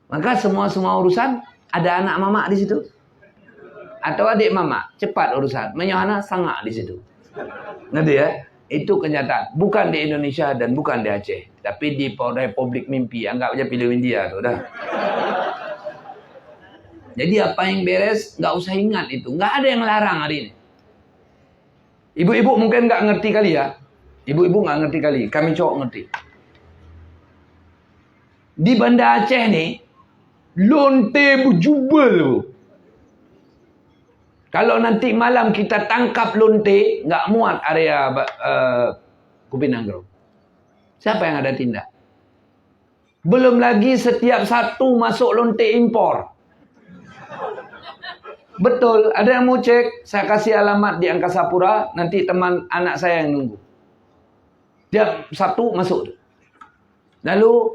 Maka semua urusan ada anak mama di situ. Atau adik mama, cepat urusan. Menyohana sangak di situ. Ngerti ya? Itu kenyataan. Bukan di Indonesia dan bukan di Aceh. Tapi di Republik Mimpi. Anggap aja pilih India tuh dah. Jadi apa yang beres, nggak usah ingat itu. Nggak ada yang larang hari ini. Ibu-ibu mungkin nggak ngerti kali ya. Ibu-ibu nggak ngerti kali. Kami cowok ngerti. Di Banda Aceh nih, lonte berjubel. Kalau nanti malam kita tangkap lonte, nggak muat area Kupinang Grove. Siapa yang ada tindak? Belum lagi setiap satu masuk lonte impor. Betul, ada yang mau cek, saya kasih alamat di Angkasa Pura, nanti teman anak saya yang nunggu. Dia satu masuk. Lalu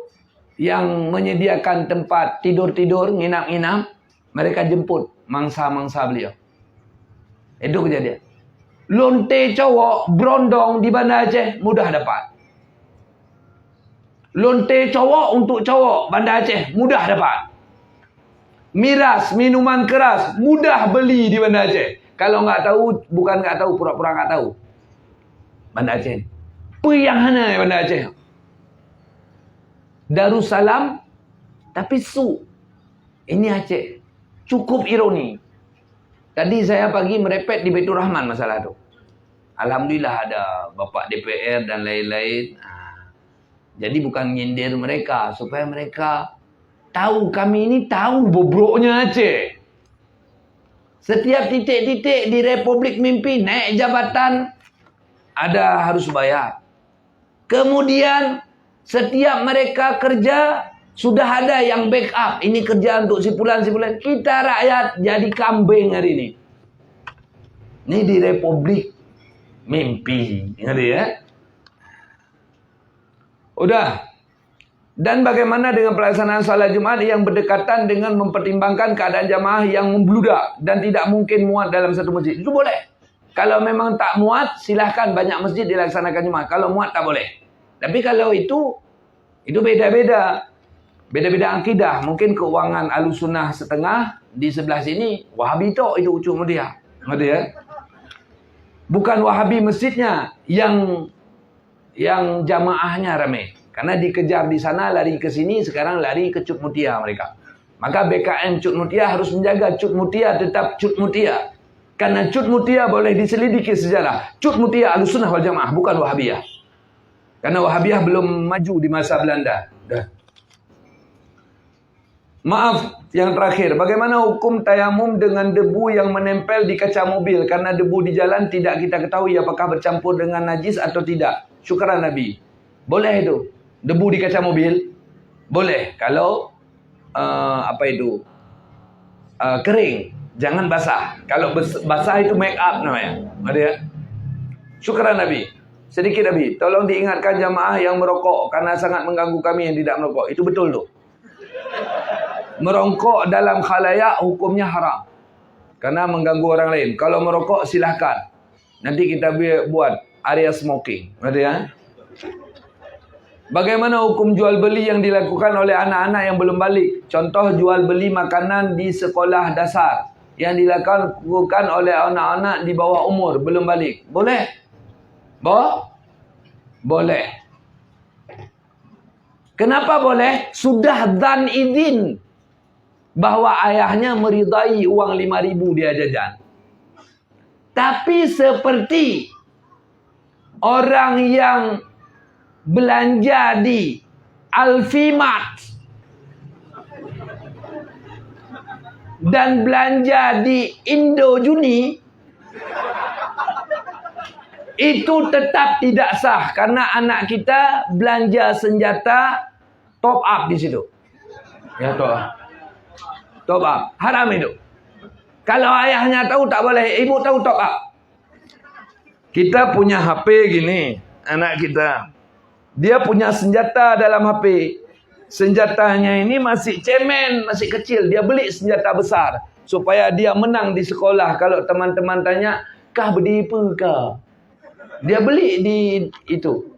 yang menyediakan tempat tidur-tidur, nginap-nginap, mereka jemput mangsa-mangsa beliau. Itu kejadian. Lonte cowok berondong di Banda Aceh mudah dapat. Lonte cowok untuk cowok Banda Aceh mudah dapat. Miras, minuman keras mudah beli di Banda Aceh. Kalau nggak tahu, bukan nggak tahu, pura-pura nggak tahu. Banda Aceh. Peyahana Banda Aceh. Darussalam, tapi su. Ini Aceh. Cukup ironi. Tadi saya pagi merepet di Baitur Rahman masalah itu. Alhamdulillah ada Bapak DPR dan lain-lain. Jadi bukan nyindir mereka, supaya mereka tahu, kami ini tahu bobroknya Aceh. Setiap titik-titik di Republik Mimpi naik jabatan ada harus bayar. Kemudian setiap mereka kerja sudah ada yang backup. Ini kerja untuk sipulan-sipulan. Kita rakyat jadi kambing hari ini. Ini di Republik Mimpi. Ngerti ya? Udah. Dan bagaimana dengan pelaksanaan salat Jumat yang berdekatan dengan mempertimbangkan keadaan jamaah yang membludak dan tidak mungkin muat dalam satu masjid? Itu boleh. Kalau memang tak muat, silahkan banyak masjid dilaksanakan Jumat. Kalau muat tak boleh. Tapi kalau itu beda-beda. Beda-beda akidah. Mungkin keuangan Ahlussunnah setengah, di sebelah sini Wahabi itu Ucuk Mutia. Ngerti ya? Bukan Wahabi masjidnya yang jamaahnya ramai. Karena dikejar di sana, lari ke sini, sekarang lari ke Cut Mutia mereka. Maka BKM Cut Mutia harus menjaga Cut Mutia tetap Cut Mutia. Karena Cut Mutia boleh diselidiki sejarah. Cut Mutia Ahlussunnah wal Jamaah, bukan Wahabiyah. Karena Wahabiyah belum maju di masa Belanda. Maaf, yang terakhir. Bagaimana hukum tayamum dengan debu yang menempel di kaca mobil? Karena debu di jalan tidak kita ketahui apakah bercampur dengan najis atau tidak. Syukran Nabi. Boleh itu. Debu di kaca mobil. Boleh. Kalau kering. Jangan basah. Kalau basah itu make up namanya. Ada ya? Syukran Nabi. Sedikit Nabi. Tolong diingatkan jamaah yang merokok. Karena sangat mengganggu kami yang tidak merokok. Itu betul tuh. Merokok dalam khalayak hukumnya haram. Karena mengganggu orang lain. Kalau merokok silahkan. Nanti kita buat area smoking. Ngerti ya? Bagaimana hukum jual beli yang dilakukan oleh anak-anak yang belum balik? Contoh jual beli makanan di sekolah dasar. Yang dilakukan oleh anak-anak di bawah umur belum balik. Boleh? Boleh. Kenapa boleh? Sudah dzan izin bahwa ayahnya meridai uang 5.000 dia jajan. Tapi seperti orang yang belanja di Alfamart dan belanja di Indojuni, Itu tetap tidak sah karena anak kita belanja senjata top up di situ. Ya, top up. Haram itu. Kalau ayahnya tahu tak boleh, ibu tahu top up. Kita punya HP gini, anak kita. Dia punya senjata dalam HP. Senjatanya ini masih cemen, masih kecil. Dia beli senjata besar supaya dia menang di sekolah. Kalau teman-teman tanya, kah beripa kah? Dia beli di itu.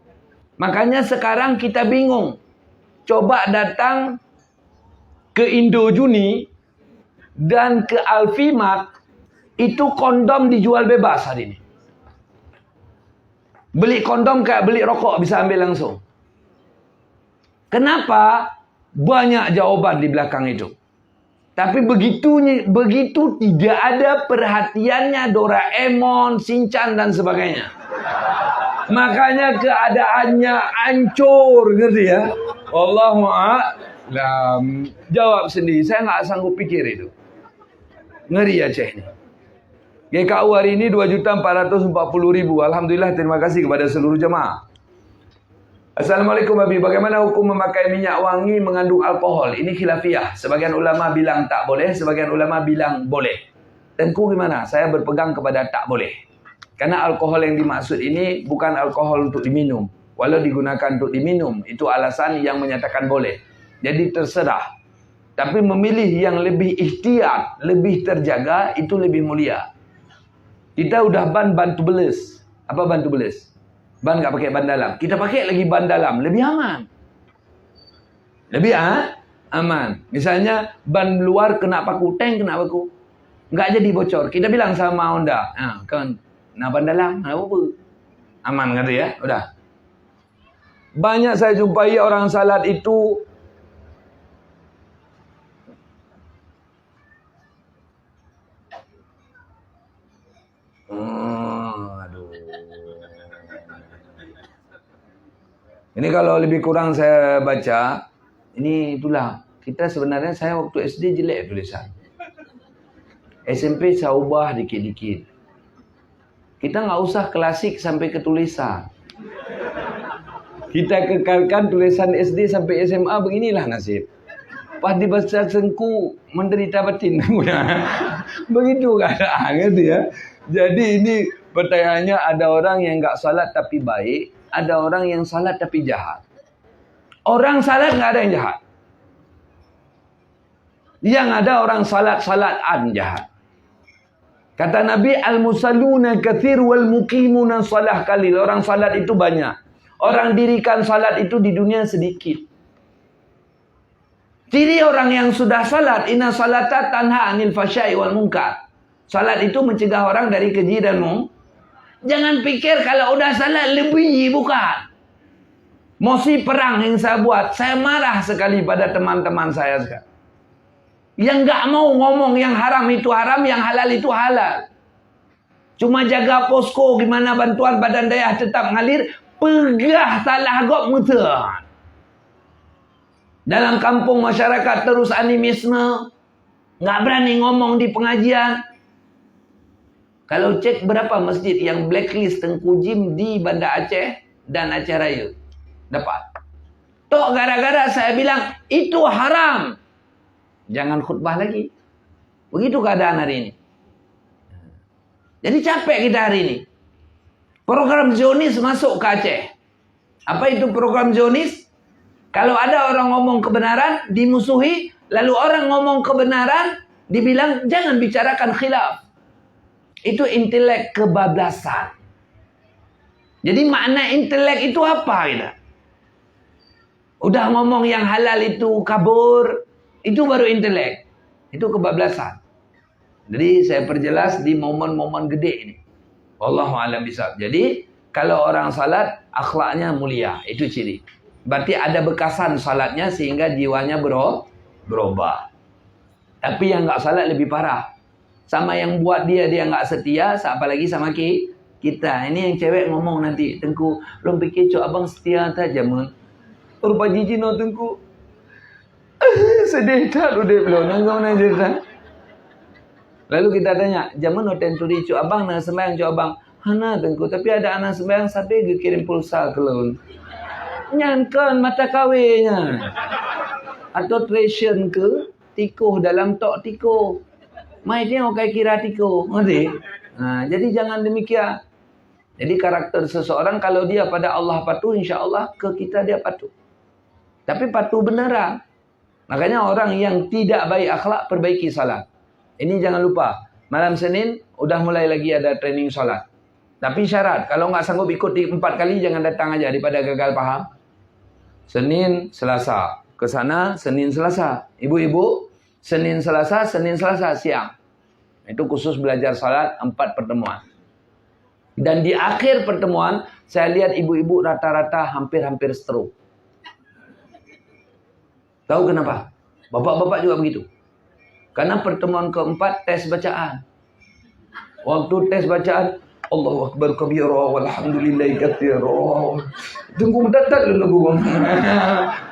Makanya sekarang kita bingung. Coba datang ke Indojuni dan ke Alfamart, itu kondom dijual bebas hari ini. Beli kondom kayak beli rokok, bisa ambil langsung. Kenapa? Banyak jawaban di belakang itu. Tapi begitu tidak ada perhatiannya Doraemon, Shinchan dan sebagainya. Makanya keadaannya hancur, ngerti ya? Wallahu a'lam. Jawab sendiri, saya nggak sanggup pikir itu. Ngeri Aceh ini. GKU hari ini 2.440.000. Alhamdulillah, terima kasih kepada seluruh jemaah. Assalamualaikum Abi, bagaimana hukum memakai minyak wangi mengandung alkohol? Ini khilafiyah. Sebagian ulama bilang tak boleh, sebagian ulama bilang boleh. Tengku gimana? Saya berpegang kepada tak boleh. Karena alkohol yang dimaksud ini bukan alkohol untuk diminum. Walau digunakan untuk diminum, itu alasan yang menyatakan boleh. Jadi terserah. Tapi memilih yang lebih ihtiyat, lebih terjaga, itu lebih mulia. Kita udah ban tubeless. Apa ban tubeless? Ban nggak pakai ban dalam. Kita pakai lagi ban dalam, lebih aman. Lebih aman. Misalnya ban luar kena paku, tank kena paku, nggak jadi bocor. Kita bilang sama Honda, kan, ban dalam, apa? Aman kata ya, udah. Banyak saya jumpai orang salat itu ini kalau lebih kurang saya baca, ini itulah. Kita sebenarnya, saya waktu SD jelek tulisan. SMP saya ubah dikit-dikit. Kita nggak usah klasik sampai ke tulisan. Kita kekalkan tulisan SD sampai SMA, beginilah nasib. Pas dibaca sengku, menderita batin. Begitu keadaan gitu ya. Jadi ini pertanyaannya, ada orang yang nggak salat tapi baik, ada orang yang salat tapi jahat. Orang salat nggak ada yang jahat. Yang ada orang salat-salatan jahat. Kata Nabi, al-musalluna katsir wal muqimuna shalah qalil. Orang salat itu banyak. Orang dirikan salat itu di dunia sedikit. Ciri orang yang sudah salat, inna salata tanha anil fahsya'i wal munkar. Salat itu mencegah orang dari keji dan munkar. Jangan pikir kalau udah salat lebih, bukan. Mosi perang yang saya buat, saya marah sekali pada teman-teman saya sekarang. Yang nggak mau ngomong yang haram itu haram, yang halal itu halal. Cuma jaga posko, gimana bantuan badan daya tetap ngalir, pegah salah gok muter. Dalam kampung masyarakat terus animisme, nggak berani ngomong di pengajian. Kalau cek berapa masjid yang blacklist Tengku Jim di Banda Aceh dan Aceh Raya, dapat. Tok gara-gara saya bilang itu haram, jangan khutbah lagi. Begitu keadaan hari ini. Jadi capek kita hari ini. Program Zionis masuk ke Aceh. Apa itu program Zionis? Kalau ada orang ngomong kebenaran, dimusuhi. Lalu orang ngomong kebenaran, dibilang jangan bicarakan khilaf. Itu intelek kebablasan. Jadi makna intelek itu apa kita? Udah ngomong yang halal itu kabur, itu baru intelek. Itu kebablasan. Jadi saya perjelas di momen-momen gede ini. Wallahu a'lam bishawab. Jadi kalau orang salat akhlaknya mulia, itu ciri. Berarti ada bekasan salatnya sehingga jiwanya berubah. Tapi yang nggak salat lebih parah. Sama yang buat dia nggak setia, apalagi sama kita. Ini yang cewek ngomong nanti, Tengku, belum pikir cok abang setia aja mun. Rupa jiji no Tengku. Sedih tak udah belum nanggung aja. Lalu kita tanya, jaman no tenturi cok abang na sembahyang cok abang. Hana tengku, tapi ada anak sembahyang sampai dia kirim pulsa ke laun. Nyankan mata kawinnya. Atau treasure ke tikuh dalam tok tikuh. Mai dia orang kira tikuh. Ngerti? Jadi jangan demikian. Jadi karakter seseorang kalau dia pada Allah patuh, insya Allah ke kita dia patuh. Tapi patuh beneran. Makanya orang yang tidak baik akhlak, perbaiki salat. Ini jangan lupa. Malam Senin, udah mulai lagi ada training salat. Tapi syarat, kalau nggak sanggup ikut 4 kali, jangan datang aja daripada gagal paham. Senin, Selasa. Ke sana, Senin, Selasa. Ibu-ibu, Senin, Selasa siang. Itu khusus belajar salat 4 pertemuan. Dan di akhir pertemuan, saya lihat ibu-ibu rata-rata hampir-hampir stroke. Tahu kenapa? Bapak-bapak juga begitu. Karena pertemuan keempat, tes bacaan. Waktu tes bacaan, Allahu Akbar kabira walhamdulillahi katsira. Tunggu mendadak dulu.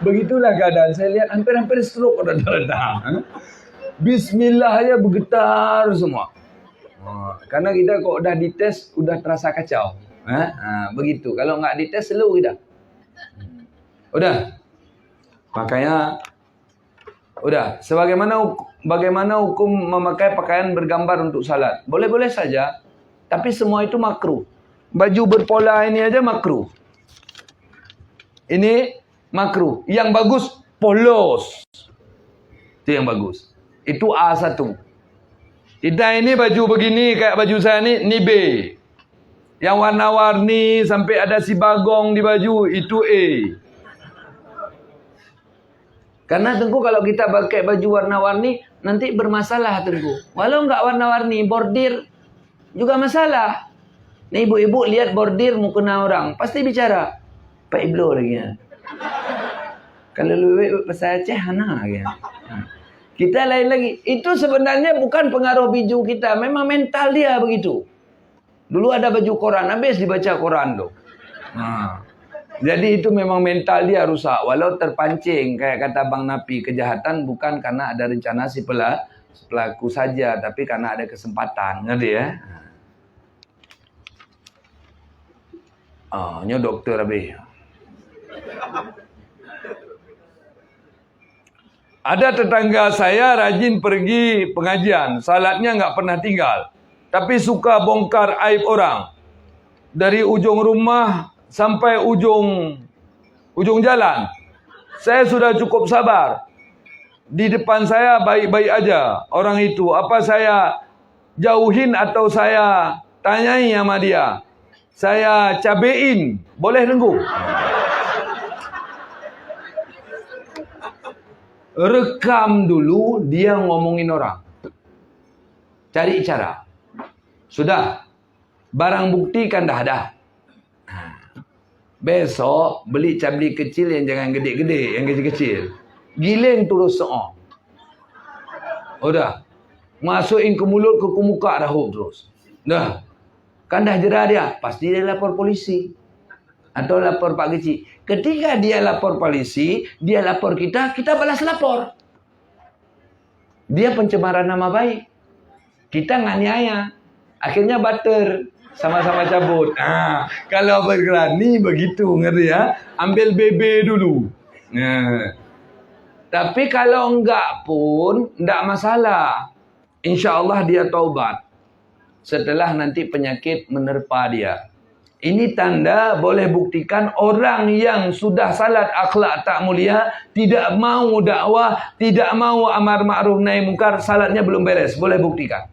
Begitulah keadaan. Saya lihat hampir-hampir stroke rata-rata. Bismillah aja bergetar semua. Karena kita kok udah dites, udah terasa kacau. Begitu. Kalau nggak dites, slow kita. Udah. Makanya, udah. Bagaimana hukum memakai pakaian bergambar untuk salat? Boleh-boleh saja. Tapi semua itu makruh. Baju berpola ini aja makruh. Ini makruh. Yang bagus, polos. Itu yang bagus. Itu A1. Kita ini baju begini, kayak baju saya ini B. Yang warna-warni, sampai ada si bagong di baju, itu A. Karena tengku kalau kita pakai baju warna-warni, nanti bermasalah tengku. Walau nggak warna-warni, bordir juga masalah. Nih ibu-ibu lihat bordir mukena orang, pasti bicara. Pak Iblo lagi ya. Kalau lu bahasa Aceh, hana lagi ya. Kita lain lagi. Itu sebenarnya bukan pengaruh biju kita. Memang mental dia begitu. Dulu ada baju Quran. Habis dibaca Quran tuh. Jadi itu memang mental dia rusak. Walau terpancing. Kayak kata Bang Napi. Kejahatan bukan karena ada rencana si pelaku saja. Tapi karena ada kesempatan. Ngerti ya? Ini dokter habis. Ada tetangga saya rajin pergi pengajian. Salatnya nggak pernah tinggal. Tapi suka bongkar aib orang. Dari ujung rumah sampai ujung jalan. Saya sudah cukup sabar. Di depan saya baik-baik aja orang itu. Apa saya jauhin atau saya tanyai sama dia? Saya cabein. Boleh nunggu? Rekam dulu dia ngomongin orang. Cari cara. Sudah. Barang bukti kan dah ada. Besok beli cabli kecil yang jangan gede-gede, yang kecil-kecil. Giling terus seong. Udah. Masukin ke mulut, ke muka dah terus. Dah. Kan dah jerah dia. Pasti dia lapor polisi. Atau lapor Pak Kecil. Ketika dia lapor polisi, dia lapor kita, kita balas lapor. Dia pencemaran nama baik. Kita nganiaya. Akhirnya bater. Sama-sama cabut. Kalau berani begitu, ngerti ya? Ambil BB dulu. Tapi kalau enggak pun, enggak masalah. Insya Allah dia taubat. Setelah nanti penyakit menerpa dia. Ini tanda boleh buktikan orang yang sudah salat akhlak tak mulia, tidak mau dakwah, tidak mau amar ma'ruf nahi munkar, salatnya belum beres. Boleh buktikan.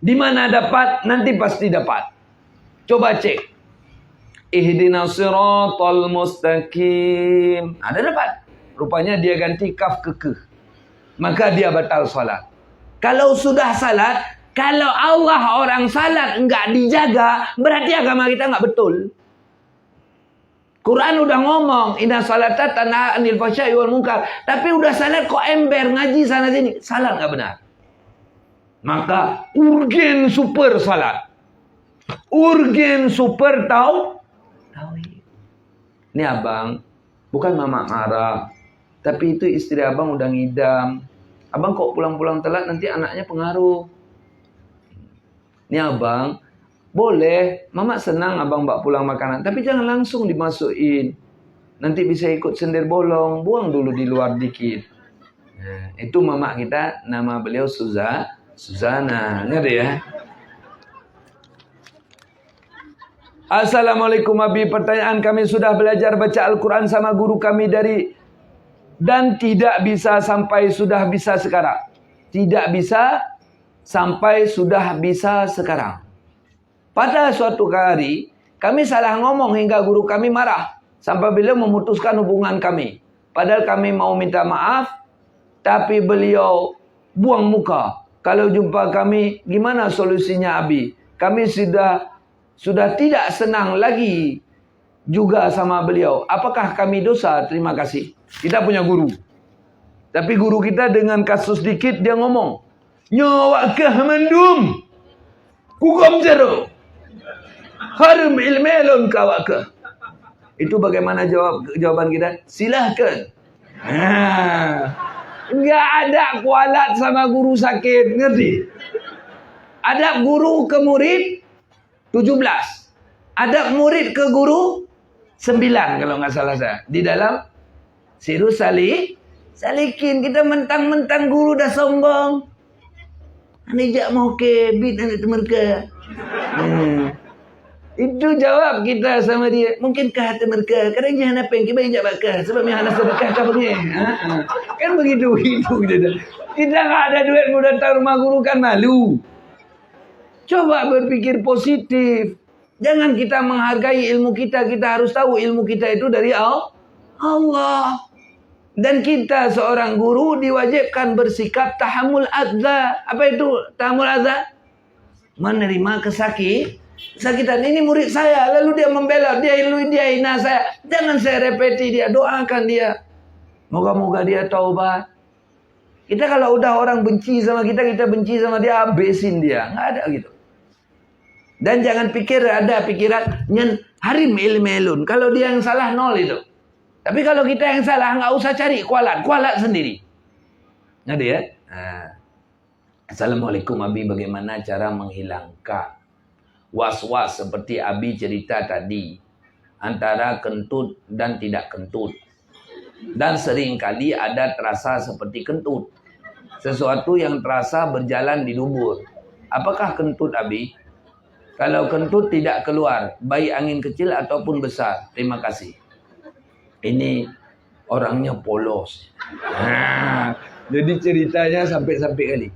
Di mana dapat? Nanti pasti dapat. Coba cek. Ihdinas siratal mustaqim. Ada dapat. Rupanya dia ganti kaf ke ke. Maka dia batal salat. Kalau sudah salat, kalau Allah orang salat enggak dijaga, berarti agama kita enggak betul. Quran udah ngomong, inna salata tanha 'anil fahsya'i wal munkar. Tapi udah salat kok ember ngaji sana sini, salat enggak benar. Maka urgen super salat. Urgen super tauhid. Ini abang, bukan mama marah. Tapi itu istri abang udah ngidam. Abang kok pulang-pulang telat nanti anaknya pengaruh. Ini abang, Boleh, Mama senang abang bawa pulang makanan. Tapi jangan langsung dimasukin. Nanti bisa ikut sendir bolong. Buang dulu di luar dikit. Nah, itu Mama kita, nama beliau Suzana. Ngerti ya? Assalamualaikum Abi. Pertanyaan kami sudah belajar baca Al-Quran sama guru kami dan tidak bisa sampai sudah bisa sekarang. Tidak bisa sampai sudah bisa sekarang. Pada suatu hari, kami salah ngomong hingga guru kami marah. Sampai beliau memutuskan hubungan kami. Padahal kami mau minta maaf, tapi beliau buang muka. Kalau jumpa kami, gimana solusinya Abi? Kami sudah tidak senang lagi juga sama beliau. Apakah kami dosa? Terima kasih. Kita punya guru. Tapi guru kita dengan kasus dikit dia ngomong, nyawa kah mendum, hukum jero, harum ilmelon kawaka. Itu bagaimana jawaban kita? Silahkan. Enggak ada kualat sama guru sakit, ngerti? Ada guru ke murid 17. Ada murid ke guru 9 kalau nggak salah saya. Di dalam Sirus Salikin. Kita mentang-mentang guru dah sombong. Anijak mau ke bid anak mereka. Itu jawab kita sama dia. Mungkinkah mereka? Kadang jangan apa yang kita injak bakar. Sebab yang anak sedekah kah begini. Kan begitu. Kita nggak ada duit mau datang rumah guru kan malu. Coba berpikir positif. Jangan kita menghargai ilmu kita. Kita harus tahu ilmu kita itu dari Allah. Dan kita seorang guru diwajibkan bersikap tahammul adza. Apa itu tahammul adza? Menerima kesakitan. Ini murid saya. Lalu dia membela. Dia hina saya. Jangan saya repeti dia. Doakan dia. Moga-moga dia taubat. Kita kalau udah orang benci sama kita benci sama dia. Habisin dia. Nggak ada gitu. Dan jangan pikir ada pikiran nyen harim ilmelun. Kalau dia yang salah 0 itu. Tapi kalau kita yang salah nggak usah cari kualat sendiri. Ngerti ya? Assalamualaikum Abi, bagaimana cara menghilangkan was-was seperti Abi cerita tadi antara kentut dan tidak kentut. Dan seringkali ada terasa seperti kentut. Sesuatu yang terasa berjalan di dubur. Apakah kentut Abi? Kalau kentut tidak keluar, baik angin kecil ataupun besar. Terima kasih. Ini orangnya polos. Jadi ceritanya sampai kali.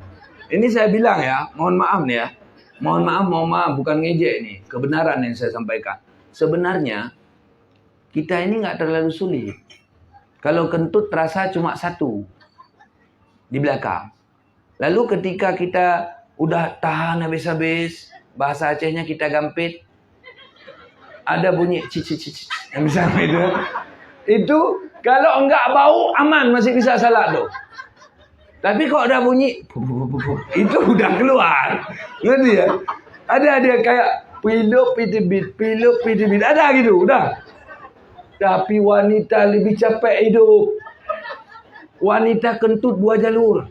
Ini saya bilang ya, mohon maaf nih ya. Mohon maaf, bukan ngejek nih. Kebenaran yang saya sampaikan. Sebenarnya, kita ini nggak terlalu sulit. Kalau kentut terasa cuma 1. Di belakang. Lalu ketika kita udah tahan habis-habis, bahasa Acehnya kita gampit, ada bunyi cici yang bisa itu kalau enggak bau aman, masih bisa salat tuh. Tapi kalau ada bunyi itu udah keluar. Ngerti ya? Ada dia kayak piluk pitibit ada gitu, udah. Tapi wanita lebih capek hidup. Wanita kentut 2 jalur.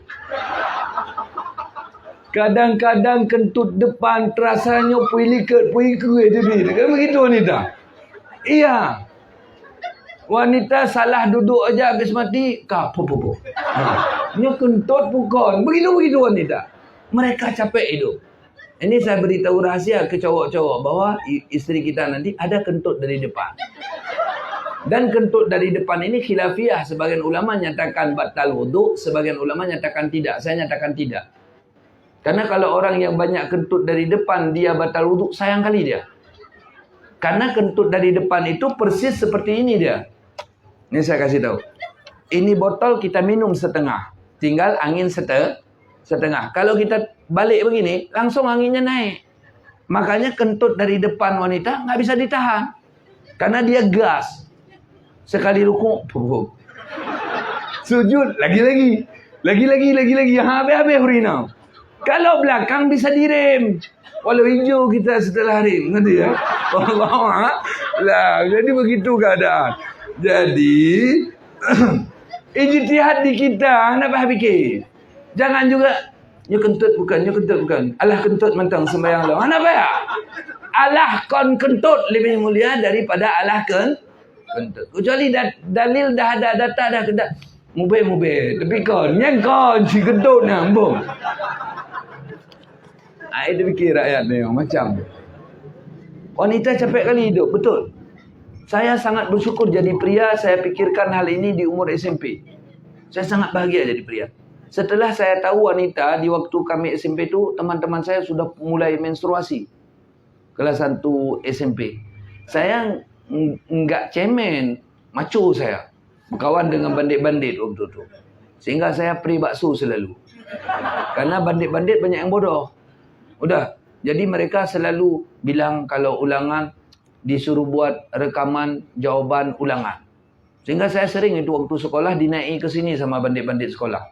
Kadang-kadang kentut depan terasanya puiker itu kan begitu wanita. Iya. Wanita salah duduk aja habis mati popo. Ini kentut bukan. Begitu wanita. Mereka capek hidup. Ini saya beritahu rahasia ke cowok-cowok bahwa istri kita nanti ada kentut dari depan. Dan kentut dari depan ini khilafiyah. Sebagian ulama nyatakan batal wudu, sebagian ulama nyatakan tidak. Saya nyatakan tidak. Karena kalau orang yang banyak kentut dari depan dia batal wudu, sayang kali dia. Karena kentut dari depan itu persis seperti ini dia. Ini saya kasih tahu. Ini botol kita minum setengah. Tinggal angin setengah. Kalau kita balik begini, langsung anginnya naik. Makanya kentut dari depan wanita nggak bisa ditahan. Karena dia gas. Sekali ruku, sujud, lagi-lagi. Yang habis-habis hurina. Kalau belakang bisa direm. Walau hijau kita setelah rem. Ngerti ya? Lah, jadi begitu keadaan. Jadi, ijtihad di kita, kenapa fikir? Jangan juga, kentut bukan. Alah kentut mentang sembahyang lah. Kenapa ya? alah kon kentut lebih mulia daripada alah kentut. Kecuali dalil dah ada data dah kena mubin. Tapi kon si kentut ni ambung. Itu fikir rakyat ni macam. Wanita capek kali hidup, betul. Saya sangat bersyukur jadi pria, saya fikirkan hal ini di umur SMP. Saya sangat bahagia jadi pria. Setelah saya tahu wanita, di waktu kami SMP itu, teman-teman saya sudah mulai menstruasi. Kelas 1 SMP. Saya enggak cemen, macho saya. Berkawan dengan bandit-bandit waktu itu. Sehingga saya pri bakso selalu. Karena bandit-bandit banyak yang bodoh. Udah. Jadi mereka selalu bilang kalau ulangan disuruh buat rekaman jawaban ulangan. Sehingga saya sering itu waktu sekolah dinaiki ke sini sama bandit-bandit sekolah.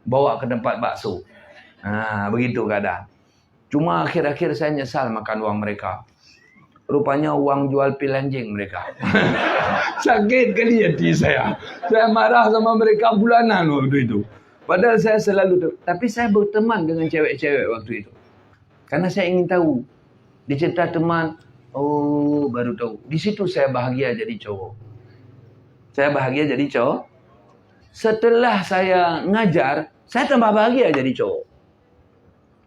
Bawa ke tempat bakso. Begitu keadaan. Cuma akhir-akhir saya nyesal makan uang mereka. Rupanya uang jual pil anjing mereka. Sakit kali hati saya. Saya marah sama mereka bulanan waktu itu. Padahal saya selalu... Tapi saya berteman dengan cewek-cewek waktu itu. Karena saya ingin tahu. Dicerita teman, baru tahu. Di situ saya bahagia jadi cowok. Saya bahagia jadi cowok. Setelah saya ngajar, saya tambah bahagia jadi cowok.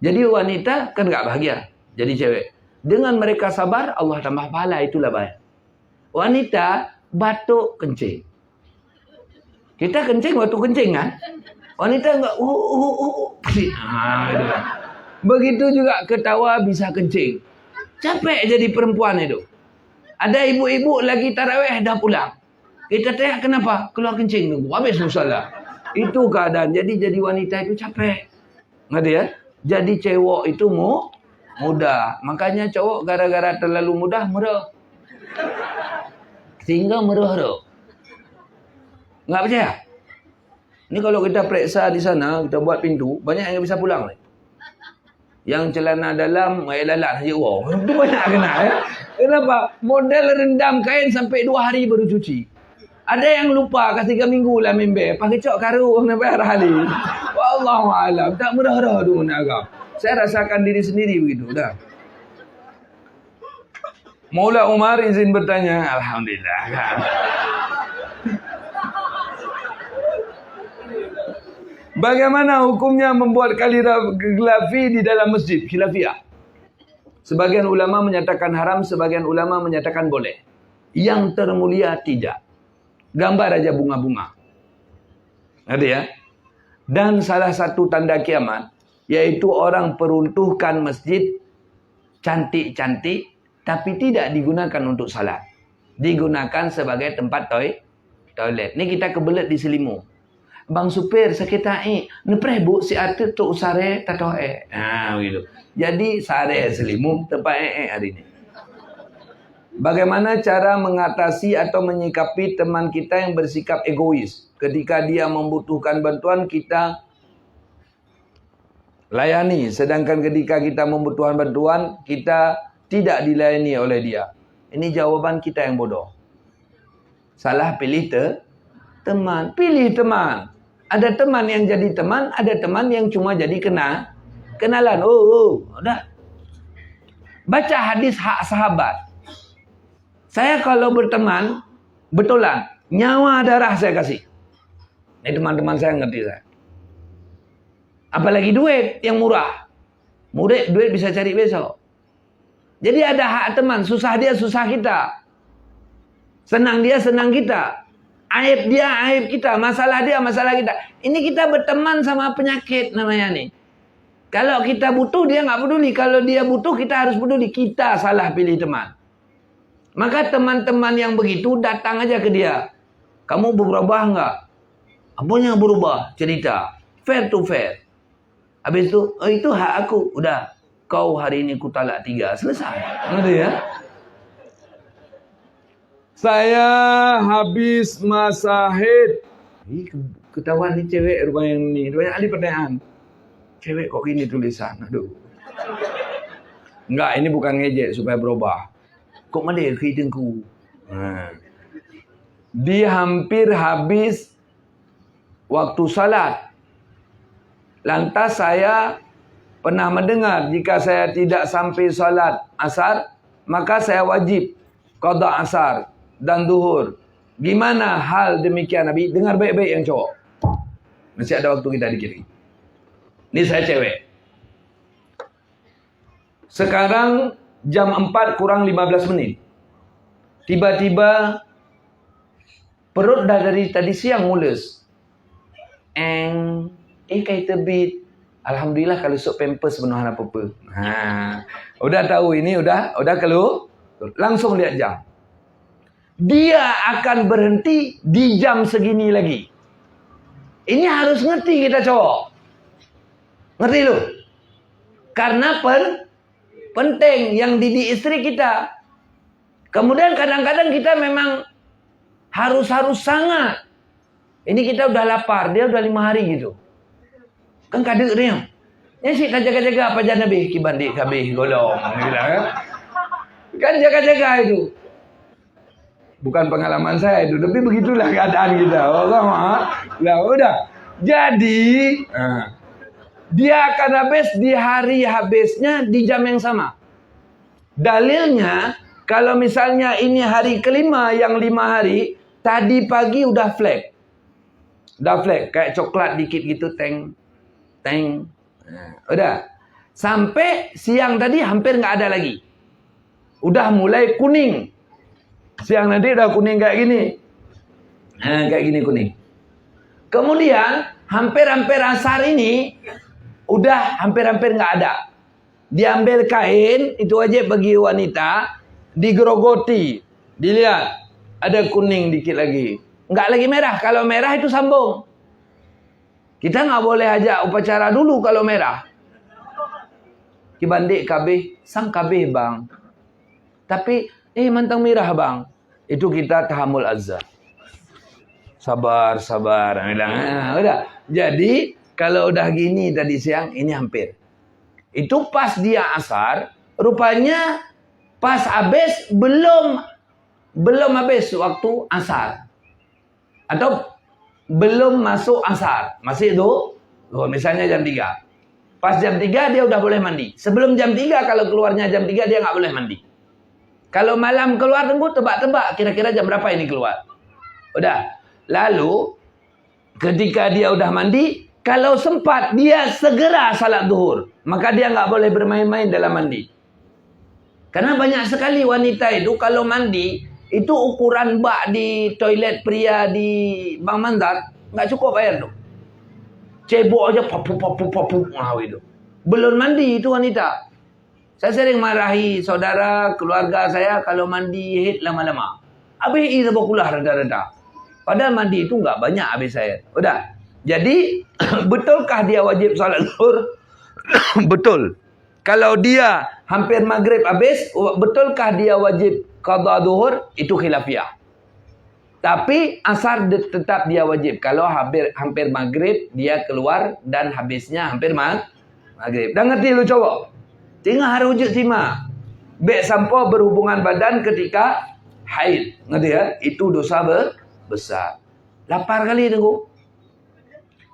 Jadi wanita kan gak bahagia jadi cewek. Dengan mereka sabar, Allah tambah pahala, itulah baik. Wanita batuk kencing. Kita kencing batuk kencing kan? Wanita enggak gitu. Begitu juga ketawa bisa kencing. Capek jadi perempuan itu. Ada ibu-ibu lagi tarawih dah pulang. Kita tanya kenapa? Keluar kencing tunggu. Habis musalah. Itu keadaan. Jadi wanita itu capek. Ngerti ya? Jadi cewek itu mudah. Makanya cowok gara-gara terlalu mudah merah. Sehingga merah. Nggak percaya? Ini kalau kita periksa di sana, kita buat pintu, banyak yang bisa pulang. Yang celana dalam, lalat saja. Wow, itu banyak kena ya. Kenapa? Model rendam kain sampai 2 hari baru cuci. Ada yang lupa, kasih 3 minggu lah member. Pakai cok karu, sampai hari. Wallahualam. Tak murah-murah tu agam. Saya rasakan diri sendiri begitu. Dah. Maula Umar izin bertanya. Alhamdulillah. Bagaimana hukumnya membuat kaligrafi di dalam masjid? Khilafiyah. Sebagian ulama menyatakan haram, sebagian ulama menyatakan boleh. Yang termulia tidak. Gambar aja bunga-bunga. Ada ya? Dan salah satu tanda kiamat, yaitu orang peruntuhkan masjid cantik-cantik, tapi tidak digunakan untuk salat. Digunakan sebagai tempat toilet. Ni kita kebelet di Selimut. Bang supir sakit nepre bu si arti tu sare tatoe. Begitu. Jadi sare Selimut tempat hari ini. Bagaimana cara mengatasi atau menyikapi teman kita yang bersikap egois? Ketika dia membutuhkan bantuan kita layani, sedangkan ketika kita membutuhkan bantuan kita tidak dilayani oleh dia. Ini jawaban kita yang bodoh. Salah pilih teman. Pilih teman. Ada teman yang jadi teman, ada teman yang cuma jadi kenalan. Udah. Baca hadis hak sahabat. Saya kalau berteman, betulan, nyawa darah saya kasih. Ini teman-teman saya ngerti saya. Apalagi duit yang murah. Duit bisa cari besok. Jadi ada hak teman, susah dia, susah kita. Senang dia, senang kita. Aib dia, aib kita. Masalah dia, masalah kita. Ini kita berteman sama penyakit namanya nih. Kalau kita butuh, dia nggak peduli. Kalau dia butuh, kita harus peduli. Kita salah pilih teman. Maka teman-teman yang begitu datang aja ke dia. Kamu berubah nggak? Apanya berubah? Cerita. Fair to fair. Habis itu, itu hak aku. Udah. Kau hari ini ku talak 3. Selesai. Ngerti ya? Saya habis masa haid. Ketahuan ni cewek rupanya yang ni. Banyak kali pertanyaan. Cewek kok gini tulisan? Aduh. Enggak, ini bukan ngejek supaya berubah. Kok mana hidungku? Dia hampir habis waktu salat. Lantas saya pernah mendengar jika saya tidak sampai salat asar, maka saya wajib qada asar dan zuhur. Gimana hal demikian Nabi? Dengar baik-baik yang cowok. Masih ada waktu kita dikit. Ini saya cewek. Sekarang jam 4 kurang 15 menit. Tiba-tiba perut dah dari tadi siang mules. Kayak terbit. Alhamdulillah kalau sok pampers penuhan apa-apa. Udah tahu ini, udah keluar. Langsung lihat jam. Dia akan berhenti di jam segini lagi. Ini harus ngerti kita cowok. Ngerti lu? Karena penting yang didik istri kita. Kemudian kadang-kadang kita memang harus sangat. Ini kita udah lapar, dia udah 5 hari gitu. Kan kadek dia. Ini sih kan jaga-jaga apa jangan Nabi kibandi kabeh golong bilang kan jaga-jaga itu. Bukan pengalaman saya itu, tapi begitulah keadaan kita. Lah udah. Jadi dia akan habis di hari habisnya di jam yang sama. Dalilnya kalau misalnya ini hari kelima yang 5 hari, tadi pagi udah flag. Udah flag kayak coklat dikit gitu teng. Udah. Sampai siang tadi hampir nggak ada lagi. Udah mulai kuning. Siang nanti udah kuning kayak gini. Kayak gini kuning. Kemudian hampir-hampir asar ini udah hampir-hampir nggak ada. Diambil kain, itu wajib bagi wanita, digerogoti, dilihat ada kuning dikit lagi. Nggak lagi merah. Kalau merah itu sambung. Kita nggak boleh ajak upacara dulu kalau merah. Kibandik kabeh, sang kabeh bang. Tapi mantang merah bang. Itu kita tahamul azza. Sabar. Udah. Jadi kalau udah gini tadi siang ini hampir. Itu pas dia asar, rupanya pas habis belum habis waktu asar. Atau belum masuk asar. Masih itu, misalnya jam 3. Pas jam 3 dia udah boleh mandi. Sebelum jam 3 kalau keluarnya jam 3 dia nggak boleh mandi. Kalau malam keluar tunggu tebak-tebak kira-kira jam berapa ini keluar. Udah. Lalu ketika dia udah mandi, kalau sempat dia segera salat zuhur. Maka dia nggak boleh bermain-main dalam mandi. Karena banyak sekali wanita itu kalau mandi itu ukuran bak di toilet pria di Bang Mandar nggak cukup air tuh. Cebok aja papu itu. Belum mandi itu wanita. Saya sering marahi saudara keluarga saya kalau mandi head lama-lama. Habis itu berkulah reda-reda. Padahal mandi itu nggak banyak habis saya. Udah. Jadi betulkah dia wajib salat zuhur? Betul. Kalau dia hampir maghrib habis, betulkah dia wajib qada zuhur? Itu khilafiyah. Tapi asar tetap dia wajib. Kalau hampir maghrib dia keluar dan habisnya hampir maghrib. Dah ngerti lu cowok? Tinggal hari wujud sima. Bek sampo berhubungan badan ketika haid. Ngerti ya? Itu dosa besar. Lapar kali tunggu.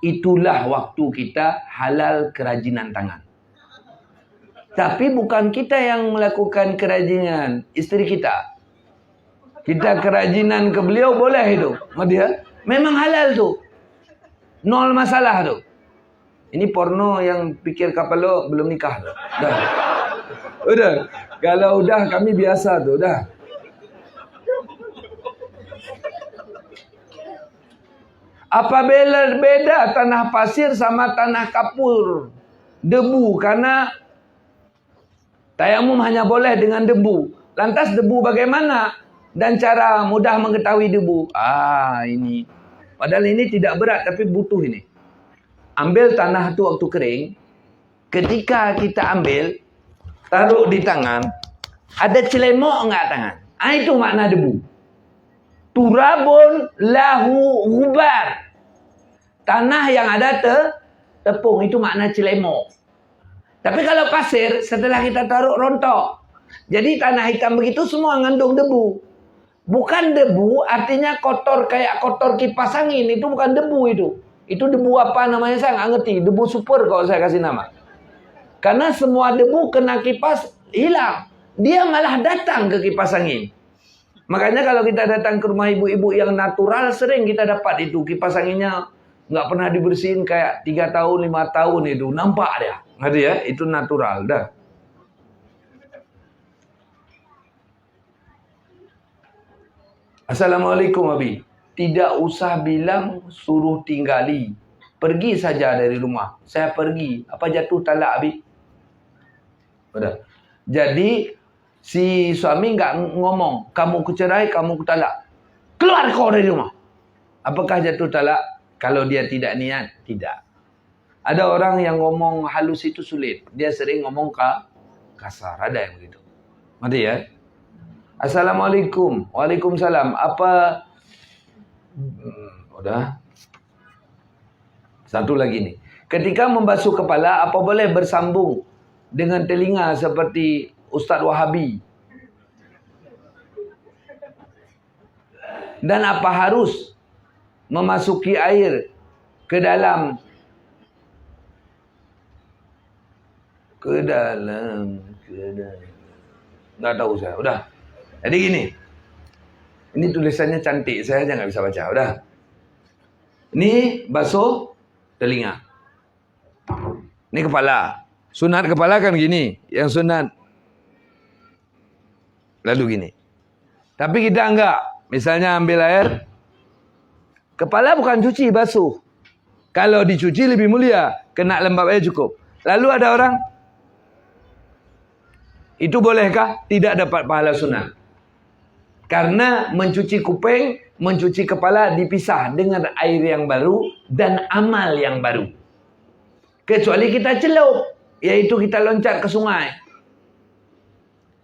Itulah waktu kita halal kerajinan tangan. Tapi bukan kita yang melakukan kerajinan, istri kita. Kita kerajinan ke beliau boleh itu. Dia memang halal tuh. Nol masalah tuh. Ini porno yang pikir kapal lo belum nikah tuh. Udah. Kalau udah kami biasa tuh, udah. Apabila beda tanah pasir sama tanah kapur, debu, karena tayamum hanya boleh dengan debu. Lantas debu bagaimana? Dan cara mudah mengetahui debu. Ini. Padahal ini tidak berat tapi butuh ini. Ambil tanah itu waktu kering. Ketika kita ambil, taruh di tangan, ada celemok enggak tangan? Itu makna debu. Turabun lahu gubar. Tanah yang ada tepung, itu makna celemok. Tapi kalau pasir, setelah kita taruh rontok. Jadi tanah hitam begitu semua mengandung debu. Bukan debu, artinya kotor kayak kotor kipas angin. Itu bukan debu itu. Itu debu apa namanya saya nggak ngerti. Debu super kalau saya kasih nama. Karena semua debu kena kipas hilang. Dia malah datang ke kipas angin. Makanya kalau kita datang ke rumah ibu-ibu yang natural, sering kita dapat itu kipas anginnya nggak pernah dibersihin kayak 3 tahun, 5 tahun itu. Nampak dia. Ngerti ya? Itu natural dah. Assalamualaikum Abi. Tidak usah bilang suruh tinggali. Pergi saja dari rumah. Saya pergi. Apa jatuh talak Abi? Udah. Jadi si suami enggak ngomong, kamu kucerai, kamu kutalak. Keluar kau dari rumah. Apakah jatuh talak? Kalau dia tidak niat, tidak. Ada orang yang ngomong halus itu sulit. Dia sering ngomong kasar. Ada yang begitu. Ngerti ya? Assalamualaikum. Waalaikumsalam. Apa? Udah. Satu lagi nih. Ketika membasuh kepala, apa boleh bersambung dengan telinga seperti Ustaz Wahabi? Dan apa harus memasuki air ke dalam nggak tahu saya. Udah. Jadi gini. Ini tulisannya cantik, saya aja nggak bisa baca. Udah. Ini basuh telinga. Ini kepala. Sunat kepala kan gini. Yang sunat. Lalu gini. Tapi kita enggak. Misalnya ambil air. Kepala bukan cuci, basuh. Kalau dicuci lebih mulia. Kena lembab aja cukup. Lalu ada orang. Itu bolehkah? Tidak dapat pahala sunat. Karena mencuci kuping, mencuci kepala dipisah dengan air yang baru dan amal yang baru. Kecuali kita celup, yaitu kita loncat ke sungai.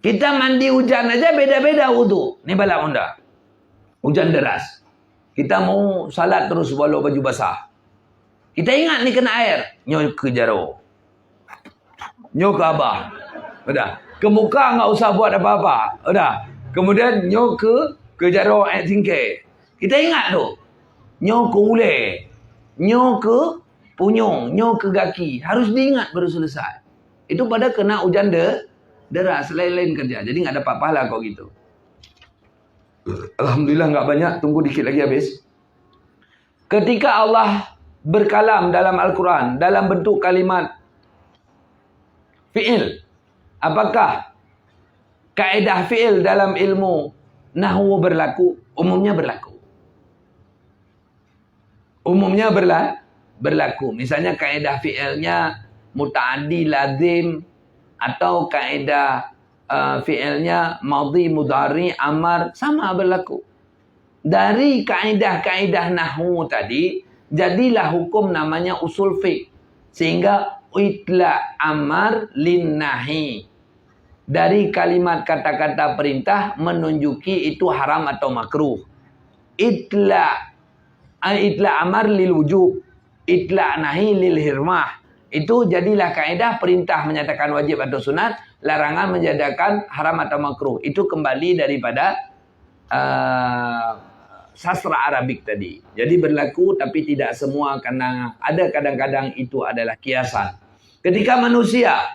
Kita mandi hujan aja beda-beda wudu. Ini balak onda. Hujan deras. Kita mau salat terus walau baju basah. Kita ingat ni kena air. Nyo ke jaro. Nyo ke abah. Udah. Ke muka enggak usah buat apa-apa. Udah. Kemudian nyo ke jaro air tingkir. Kita ingat tu. Nyo ke ule. Nyo ke punyung. Nyo ke kaki. Harus diingat baru selesai. Itu pada kena hujan deras. Lain-lain kerja. Jadi enggak dapat pahala kok gitu. Alhamdulillah enggak banyak. Tunggu dikit lagi habis. Ketika Allah berkalam dalam Al-Quran. Dalam bentuk kalimat fi'il. Apakah kaedah fi'il dalam ilmu nahwu berlaku? Umumnya berlaku. Umumnya berlaku. Misalnya kaedah fi'ilnya muta'addi lazim atau kaedah fi'ilnya madhi mudhari amar sama berlaku. Dari kaedah-kaedah nahwu tadi jadilah hukum namanya usul fiqh. Sehingga itla amar lin nahi. Dari kalimat kata-kata perintah menunjuki itu haram atau makruh. Itla amar lil wujub, itla nahi lil hirmah. Itu jadilah kaedah perintah menyatakan wajib atau sunat, larangan menjadikan haram atau makruh. Itu kembali daripada sastra Arabik tadi. Jadi berlaku tapi tidak semua, karena ada kadang-kadang itu adalah kiasan. Ketika manusia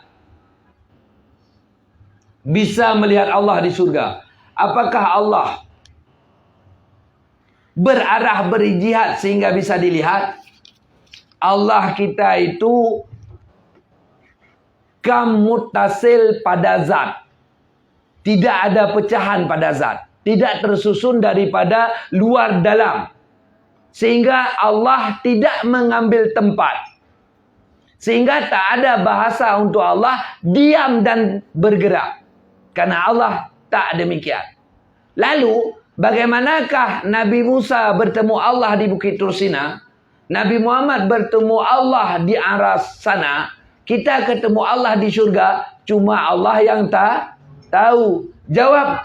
bisa melihat Allah di surga, apakah Allah berarah berjihad sehingga bisa dilihat? Allah kita itu kamuttasil pada zat. Tidak ada pecahan pada zat. Tidak tersusun daripada luar dalam. Sehingga Allah tidak mengambil tempat. Sehingga tak ada bahasa untuk Allah diam dan bergerak. Karena Allah tak demikian. Lalu, bagaimanakah Nabi Musa bertemu Allah di Bukit Tursina? Nabi Muhammad bertemu Allah di aras sana. Kita ketemu Allah di syurga. Cuma Allah yang tak tahu. Jawab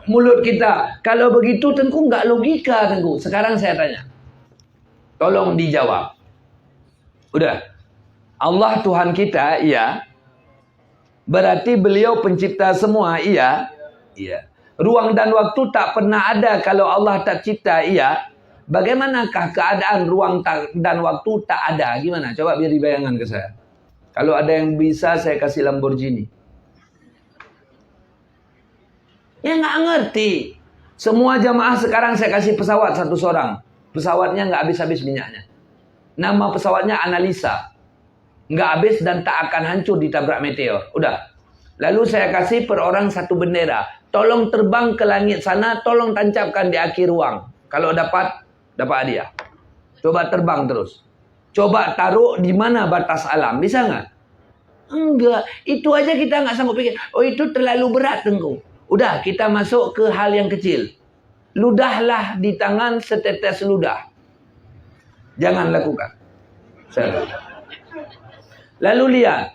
mulut kita. Kalau begitu Tengku enggak logika Tengku. Sekarang saya tanya. Tolong dijawab. Udah. Allah Tuhan kita, iya. Berarti beliau pencipta semua, iya. Iya. Ruang dan waktu tak pernah ada kalau Allah tak cipta, iya. Bagaimanakah keadaan ruang dan waktu tak ada? Gimana? Coba biar dibayangkan ke saya. Kalau ada yang bisa, saya kasih Lamborghini. Ya nggak ngerti. Semua jamaah sekarang saya kasih pesawat satu seorang. Pesawatnya nggak habis-habis minyaknya. Nama pesawatnya Analisa. Nggak habis dan tak akan hancur ditabrak meteor. Udah. Lalu saya kasih per orang satu bendera. Tolong terbang ke langit sana, tolong tancapkan di akhir ruang. Kalau dapat hadiah. Coba terbang terus. Coba taruh di mana batas alam. Bisa nggak? Enggak. Itu aja kita nggak sanggup pikir. Oh itu terlalu berat Tengku. Udah kita masuk ke hal yang kecil. Ludahlah di tangan setetes ludah. Jangan lakukan. Lalu lihat.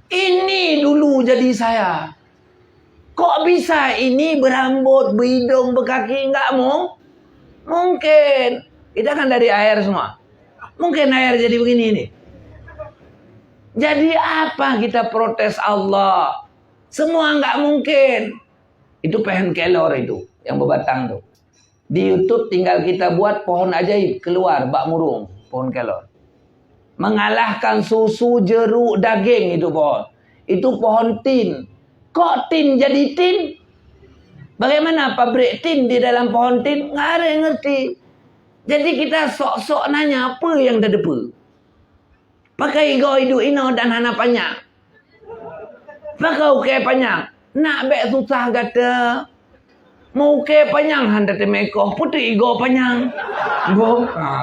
Ini dulu jadi saya. Kok bisa ini berambut, berhidung, berkaki? Enggak mungkin. Kita kan dari air semua. Mungkin air jadi begini nih. Jadi apa kita protes Allah? Semua enggak mungkin. Itu pohon kelor itu. Yang berbatang tuh. Di YouTube tinggal kita buat pohon ajaib. Keluar bak murung. Pohon kelor. Mengalahkan susu, jeruk, daging itu pohon. Itu pohon tin. Kok tin jadi tin? Bagaimana pabrik tin di dalam pohon tin? Nggak ada yang ngerti. Jadi kita sok-sok nanya apa yang dah depa. Pakai go hidup ino dan hana panjang. Pakai uke panjang. Nak bek susah kata. Mau uke panjang handa temekoh. Putih go panjang.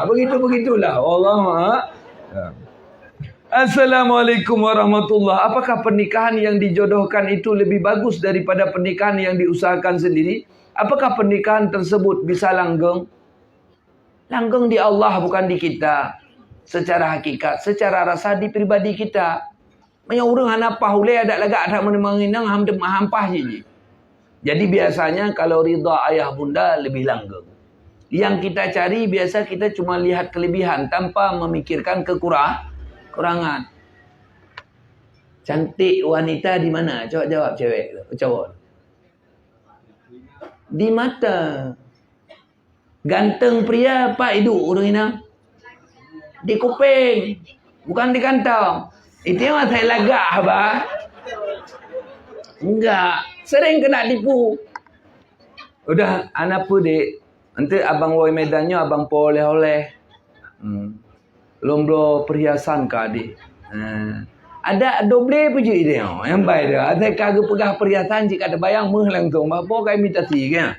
Begitulah. Allah. Assalamualaikum warahmatullahi. Apakah pernikahan yang dijodohkan itu lebih bagus daripada pernikahan yang diusahakan sendiri? Apakah pernikahan tersebut bisa langgeng? Langgeng di Allah bukan di kita. Secara hakikat, secara rasa di pribadi kita. Banyak orang hanapah ulai ada lagak ada mengenang hampah je. Jadi biasanya kalau ridha ayah bunda lebih langgeng. Yang kita cari biasa kita cuma lihat kelebihan tanpa memikirkan kekurangan. Cantik wanita di mana? Coba jawab cewek. Cowok. Di mata. Ganteng pria apa hidup orang ini? Di kuping. Bukan di kantong. Itu yang saya lagak abah. Enggak. Sering kena tipu. Udah anak pun dek. Nanti abang woi medannya abang po oleh-oleh. Lombro perhiasan kah adik. Ada doble puji dia. Yang baik dia. Ada kagak pegah perhiasan jika ada bayang meh langsung. Apa kau imitasi kan?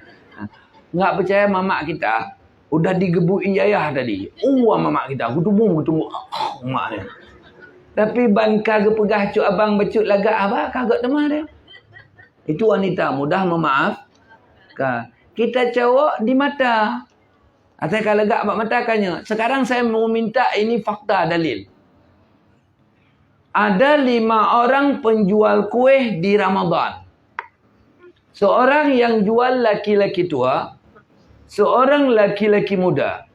Enggak percaya mamak kita udah digebukin ayah tadi. Mamak kita kutumbung. Mak dia. Tapi ban kagak pegah cuk abang becut lagak apa kagak teman dia. Itu wanita mudah memaafkan. Kita cowok di mata. Atau kalau gak mata kanya. Sekarang saya mau minta ini fakta dalil. Ada 5 orang penjual kuih di Ramadan. Seorang yang jual laki-laki tua. Seorang laki-laki muda.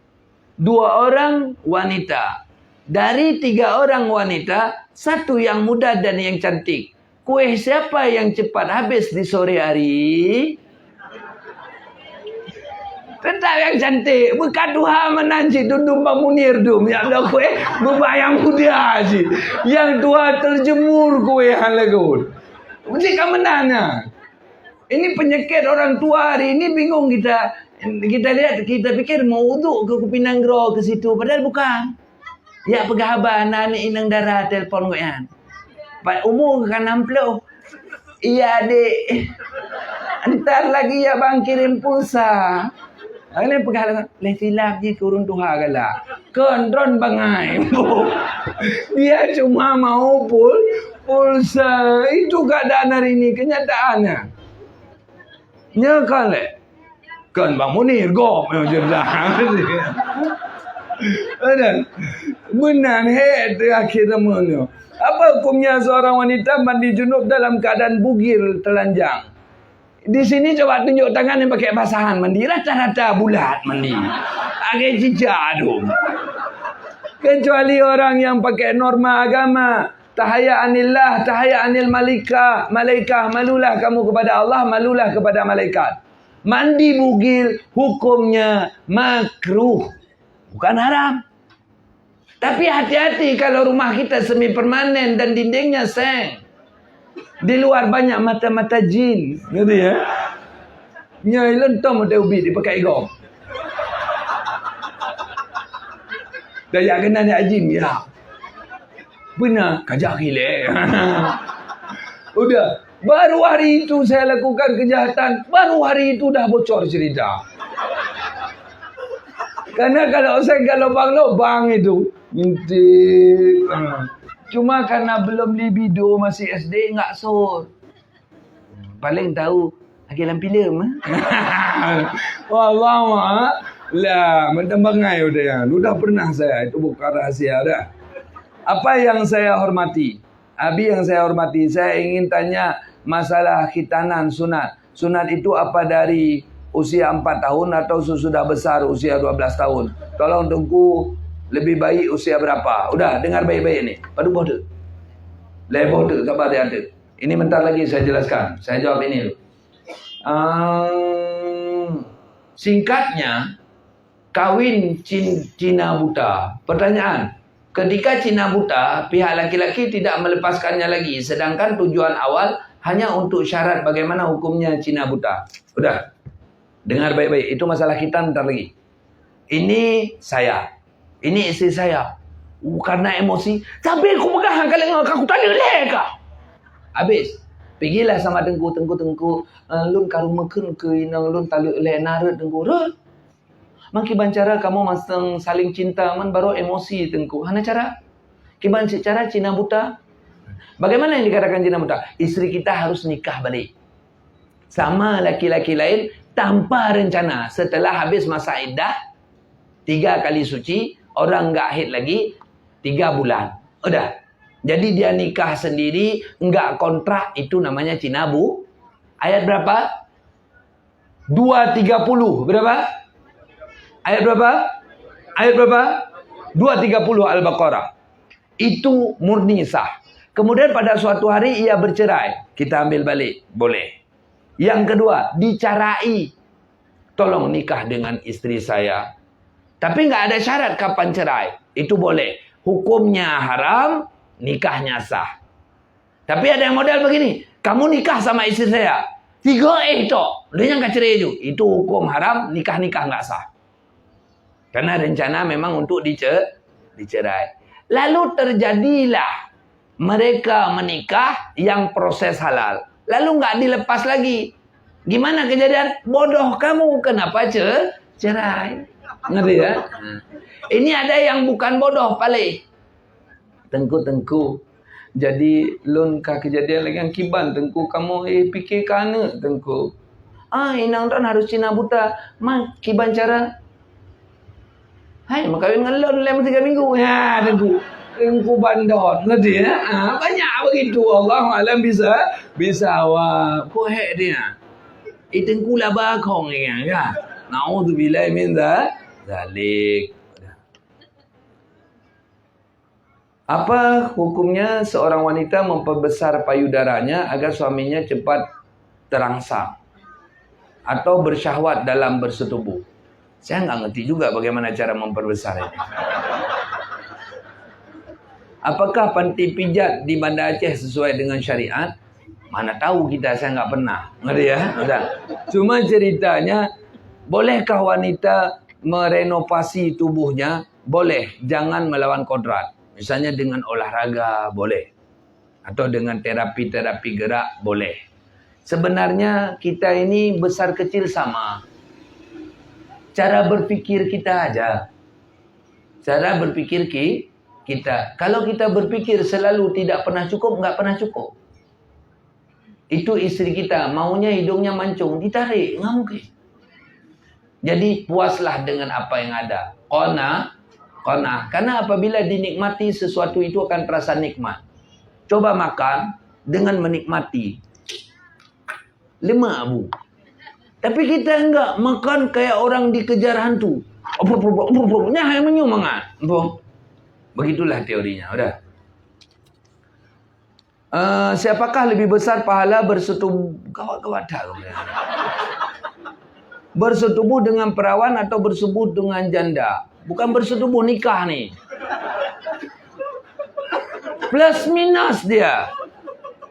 2 orang wanita. Dari 3 orang wanita, 1 yang muda dan yang cantik. Kuih siapa yang cepat habis di sore hari? Tetap yang cantik. Bukan Tuhan menanci. Dudum Munir dum. Yang ada kue. Berbayang muda sih. Yang tua terjemur kue halagun. Mesti kamu menanya. Ini penyakit orang tua hari ini bingung kita. Kita lihat. Kita pikir mau uduk ke Kupinanggro ke situ. Padahal bukan. Ya pegahaban. Anak inang darah telpon kue kan. Umur kan 60. Iya adik. Ntar lagi ya bang kirim pulsa. Ini pegang leh silap je kurun Tuhan galak. Kendron bangai. Dia cuma mau pulsa. Itu keadaan hari ini kenyataannya. Nya kale. Kan Bang Munir gop yang jerdah. Ada. Benar akhir zamannya. Apa hukumnya seorang wanita mandi junub dalam keadaan bugil telanjang? Di sini coba tunjuk tangan yang pakai basahan mandi. Rata-rata bulat mandi. Agak cicak dong. Kecuali orang yang pakai norma agama. Tahaya anillah, tahaya anil malaikah. Malaikah, malulah kamu kepada Allah, malulah kepada malaikat. Mandi bugil hukumnya makruh. Bukan haram. Tapi hati-hati kalau rumah kita semi permanen dan dindingnya seng. Di luar banyak mata-mata jin. Ngerti ya? Nyai lentong ada ubi dipakai gom. Dah ya kena ni jin ya. Benar, kajak gile. Udah, baru hari itu saya lakukan kejahatan, baru hari itu dah bocor cerita. Karena kalau saya ke lubang-lubang itu, ngintip. Cuma karena belum libido, masih SD, enggak sur. Paling tahu, lagi dalam film. Wallah, lah, mentembangai udah ya. Udah pernah saya, itu bukan rahasia dah. Apa yang saya hormati? Abi yang saya hormati, saya ingin tanya masalah khitanan sunat. Sunat itu apa dari usia 4 tahun atau sesudah besar usia 12 tahun? Tolong Tengku, lebih baik usia berapa? Udah, dengar baik-baik ini. Padu bodoh. Lebih bodoh, sabar dia ada. Ini bentar lagi saya jelaskan. Saya jawab ini dulu. Singkatnya, kawin Cina buta. Pertanyaan. Ketika Cina buta, pihak laki-laki tidak melepaskannya lagi. Sedangkan tujuan awal hanya untuk syarat bagaimana hukumnya Cina buta. Udah. Dengar baik-baik. Itu masalah kita bentar lagi. Ini saya. Ini istri saya. Karena emosi. Sampai aku pegang kalau aku tanya leka. Habis. Pergilah sama Tengku. Lun karumakan ke inang lun taluk lek naret Tengku. Rut. Maki bancara kamu masang saling cinta man baru emosi Tengku. Hana cara? Kiban cara Cina buta. Bagaimana yang dikatakan Cina buta? Istri kita harus nikah balik. Sama laki-laki lain tanpa rencana. Setelah habis masa iddah 3 kali suci, orang enggak haid lagi 3 bulan. Udah. Jadi dia nikah sendiri, enggak kontrak, itu namanya Cina bu. Ayat berapa? 230. Berapa? Ayat berapa? Ayat berapa? 230 Al-Baqarah. Itu murni sah. Kemudian pada suatu hari ia bercerai. Kita ambil balik. Boleh. Yang kedua, dicarai. Tolong nikah dengan istri saya. Tapi nggak ada syarat kapan cerai. Itu boleh. Hukumnya haram, nikahnya sah. Tapi ada yang model begini. Kamu nikah sama istri saya. 3 tok. Dia yang nggak cerai itu. Itu hukum haram, nikah-nikah nggak sah. Karena rencana memang untuk dicerai. Lalu terjadilah mereka menikah yang proses halal. Lalu nggak dilepas lagi. Gimana kejadian? Bodoh kamu, kenapa cerai? Ngerti ya? Ini ada yang bukan bodoh, paling. Tengku. Jadi lun ka kejadian lagi yang kiban Tengku, kamu fikir kana Tengku. Inang ran harus Cina buta. Kiban cara hai, makawin dengan lon lem 3 minggu. Ya, Tengku bandot. Ngerti ya? Banyak begitu. Allah alam bisa awak. Kok hek dia? Tengku lah bakong ya. Na'udzubillah min dzalik. Apa hukumnya seorang wanita memperbesar payudaranya agar suaminya cepat terangsang atau bersyahwat dalam bersetubuh? Saya nggak ngerti juga bagaimana cara memperbesar ini. Apakah panti pijat di Banda Aceh sesuai dengan syariat? Mana tahu kita, saya nggak pernah. Ngerti ya? Udah. Cuma ceritanya, bolehkah wanita merenovasi tubuhnya? Boleh, jangan melawan kodrat. Misalnya dengan olahraga, boleh. Atau dengan terapi-terapi gerak, boleh. Sebenarnya kita ini besar kecil sama. Cara berpikir kita aja. Cara berpikir kita. Kalau kita berpikir selalu tidak pernah cukup, nggak pernah cukup. Itu istri kita, maunya hidungnya mancung, ditarik, nggak mungkin. Jadi puaslah dengan apa yang ada. Qana'ah. Karena apabila dinikmati sesuatu itu akan terasa nikmat. Coba makan dengan menikmati. Lemak bu. Tapi kita enggak makan kayak orang dikejar hantu. Nyah yang menyum mangan. Begitulah teorinya. Udah. Siapakah lebih besar pahala bersetubuh? Gawat-gawat dah. Bersetubuh dengan perawan atau bersetubuh dengan janda? Bukan bersetubuh nikah nih. Plus minus dia.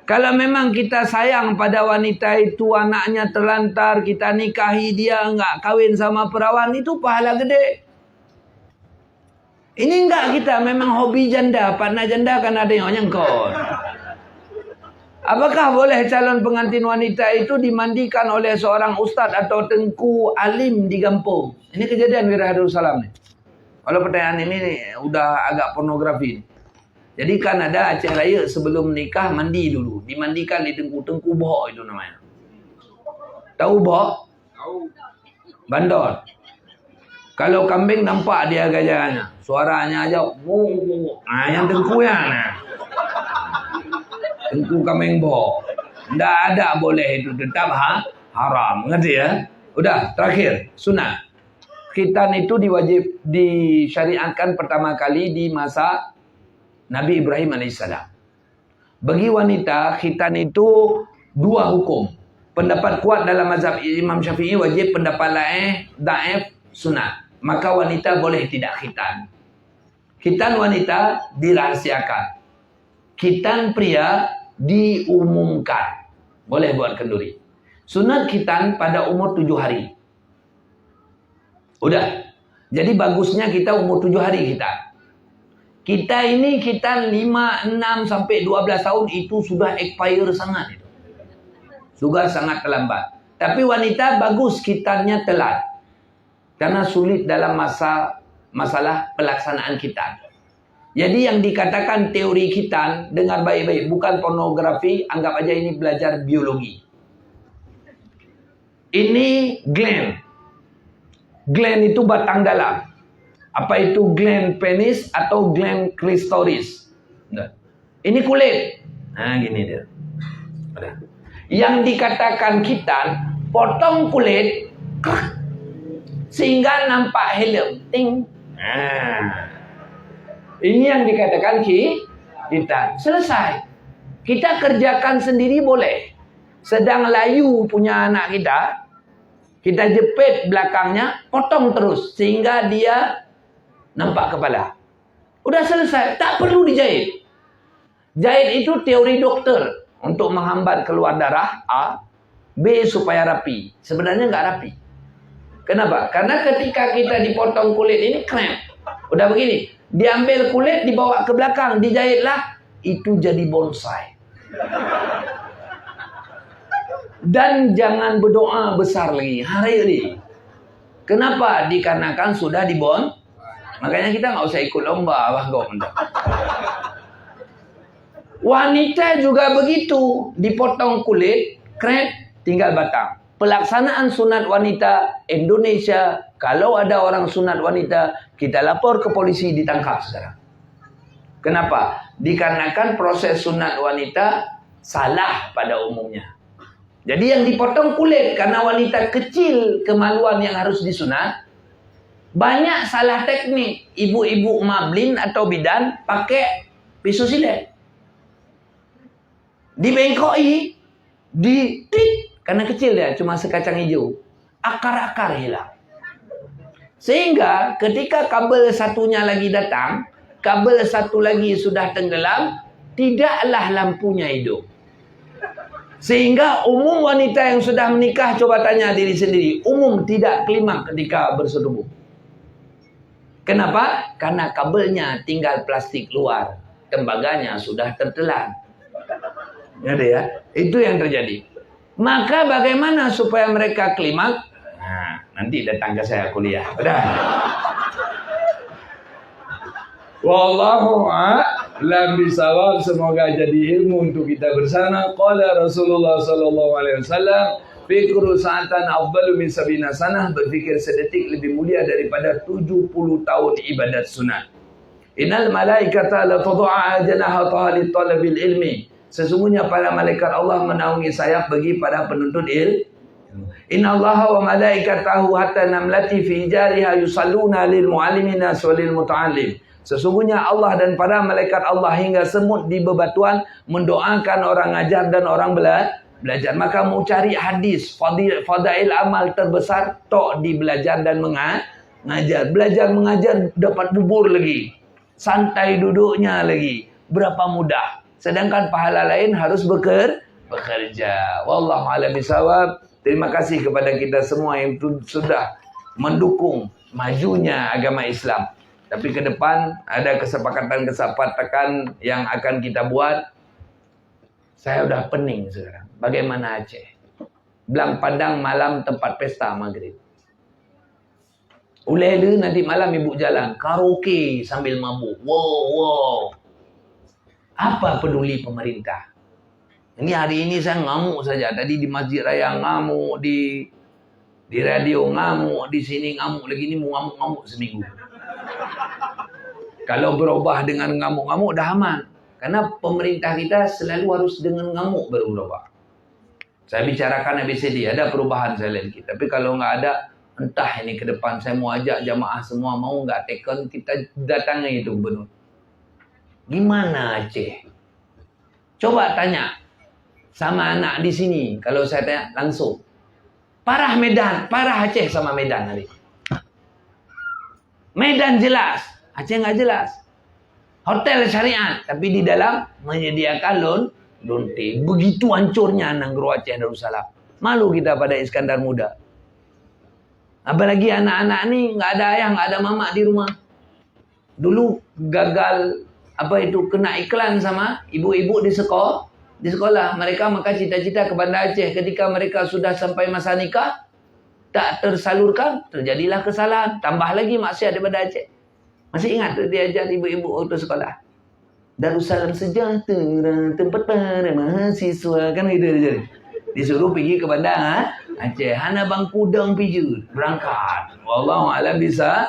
Kalau memang kita sayang pada wanita itu, anaknya terlantar, kita nikahi dia, enggak kawin sama perawan, itu pahala gede. Ini enggak, kita memang hobi janda, partner janda kan ada yang nyengkot. Apakah boleh calon pengantin wanita itu dimandikan oleh seorang ustaz atau tengku alim di kampung? Ini kejadian Wirahatul Salam nih. Kalau pertanyaan ini udah agak pornografi. Jadi kan ada Aceh Raya sebelum nikah mandi dulu. Dimandikan di tengku bohok itu namanya. Tahu bohok? Tahu. Bandot. Kalau kambing nampak dia gajahnya. Suaranya aja. Nah, yang tengku ya. Nah. Tengku kambing bohok. Tidak ada boleh itu. Tetap haram. Ngerti ya? Udah, terakhir. Sunat. Khitan itu disyariatkan pertama kali di masa Nabi Ibrahim AS. Bagi wanita, khitan itu dua hukum. Pendapat kuat dalam mazhab Imam Syafi'i wajib, pendapat dhaif sunat. Maka wanita boleh tidak khitan. Khitan wanita dirahasiakan. Khitan pria diumumkan. Boleh buat kenduri. Sunat khitan pada umur 7 hari. Udah. Jadi bagusnya kita umur 7 hari khitan. Kita ini khitan 5, 6 sampai 12 tahun itu sudah expire sangat itu. Sudah sangat terlambat. Tapi wanita bagus khitannya telat. Karena sulit dalam masalah pelaksanaan khitan. Jadi yang dikatakan teori khitan, dengar baik-baik, bukan pornografi, anggap aja ini belajar biologi. Ini gland. Gland itu batang dalam. Apa itu gland penis atau gland clitoris? Ini kulit. Nah, gini dia. Yang dikatakan khitan, potong kulit sehingga nampak helm. Ting. Nah. Ini yang dikatakan khitan. Selesai. Kita kerjakan sendiri boleh. Sedang layu punya anak kita jepit belakangnya, potong terus sehingga dia nampak kepala. Udah selesai, tak perlu dijahit. Jahit itu teori dokter untuk menghambat keluar darah A, B supaya rapi. Sebenarnya nggak rapi. Kenapa? Karena ketika kita dipotong kulit ini krem. Udah begini, diambil kulit dibawa ke belakang, dijahitlah, itu jadi bonsai. Dan jangan berdoa besar lagi. Hari ini. Kenapa? Dikarenakan sudah dibon. Makanya kita nggak usah ikut lomba. Wanita juga begitu. Dipotong kulit, krem, tinggal batang. Pelaksanaan sunat wanita Indonesia. Kalau ada orang sunat wanita, kita lapor ke polisi, ditangkap sekarang. Kenapa? Dikarenakan proses sunat wanita salah pada umumnya. Jadi yang dipotong kulit karena wanita kecil kemaluan yang harus disunat. Banyak salah teknik. Ibu-ibu mablin atau bidan pakai pisau silet. Dibengkoi, karena kecil dia, cuma sekacang hijau. Akar-akar hilang. Sehingga ketika kabel satunya lagi datang, kabel satu lagi sudah tenggelam, tidaklah lampunya hidup. Sehingga umum wanita yang sudah menikah, coba tanya diri sendiri, umum tidak klimaks ketika bersetubuh. Kenapa? Karena kabelnya tinggal plastik luar, tembaganya sudah tertelan. Ngerti ya? Itu yang terjadi. Maka bagaimana supaya mereka klimaks? Nah, nanti datang ke saya kuliah. Udah. Wallahu a'lam bishawab. Semoga jadi ilmu untuk kita bersama. Qala Rasulullah sallallahu alaihi wasallam, fikru sa'atan afdalu min sabina sanah. Berfikir sedetik lebih mulia daripada 70 tahun ibadat sunat. Innal malaikata la tad'a janahataha li talabil ilmi. Sesungguhnya para malaikat Allah menaungi sayap bagi para penuntut ilmu. Inna Allaha wa malaikatahu hatta namlati fi jariha yusalluna lil muallimina wa lil muta'allim. Sesungguhnya Allah dan para malaikat Allah hingga semut di bebatuan mendoakan orang ngajar dan orang belajar. Maka mau cari hadis fadail amal terbesar tok di belajar dan mengajar. Belajar mengajar dapat bubur lagi. Santai duduknya lagi. berapa mudah. Sedangkan pahala lain harus bekerja. Wallahu a'lam bishawab. Terima kasih kepada kita semua yang sudah mendukung majunya agama Islam. Tapi ke depan ada kesepakatan yang akan kita buat. Saya udah pening sekarang. Bagaimana Aceh? Belang Padang malam tempat pesta maghrib. Ulele nanti malam ibu jalan karaoke sambil mabuk. Wow. Apa peduli pemerintah? Ini hari ini saya ngamuk saja. Tadi di Masjid Raya ngamuk, di radio ngamuk, di sini ngamuk lagi. Ini mau ngamuk-ngamuk seminggu. Kalau berubah dengan ngamuk-ngamuk dah aman. Karena pemerintah kita selalu harus dengan ngamuk baru berubah. Saya bicarakan ABCD, ada perubahan saya lihat. Tapi kalau nggak ada, entah ini ke depan saya mau ajak jamaah semua mau nggak taken, kita datangi itu gubernur. Gimana Aceh? Coba tanya sama anak di sini. Kalau saya tanya langsung. Parah Medan, parah Aceh sama Medan hari. Medan jelas, Aceh nggak jelas. Hotel syariat, tapi di dalam menyediakan lonte. Begitu hancurnya Nanggro Aceh Darussalam. Malu kita pada Iskandar Muda. Apalagi anak-anak ni nggak ada ayah, nggak ada mama di rumah. Dulu gagal kena iklan sama ibu-ibu di sekolah. Mereka maka cita-cita ke Banda Aceh. Ketika mereka sudah sampai masa nikah, tak tersalurkan, terjadilah kesalahan. Tambah lagi maksiat daripada Aceh. Masih ingat tu dia ajar ibu-ibu waktu sekolah? Darussalam sejahtera, tempat para mahasiswa. Kan gitu dia. Disuruh pergi ke Banda Aceh. Hana bang kudang pijut. Berangkat. Wallahu a'lam bisa.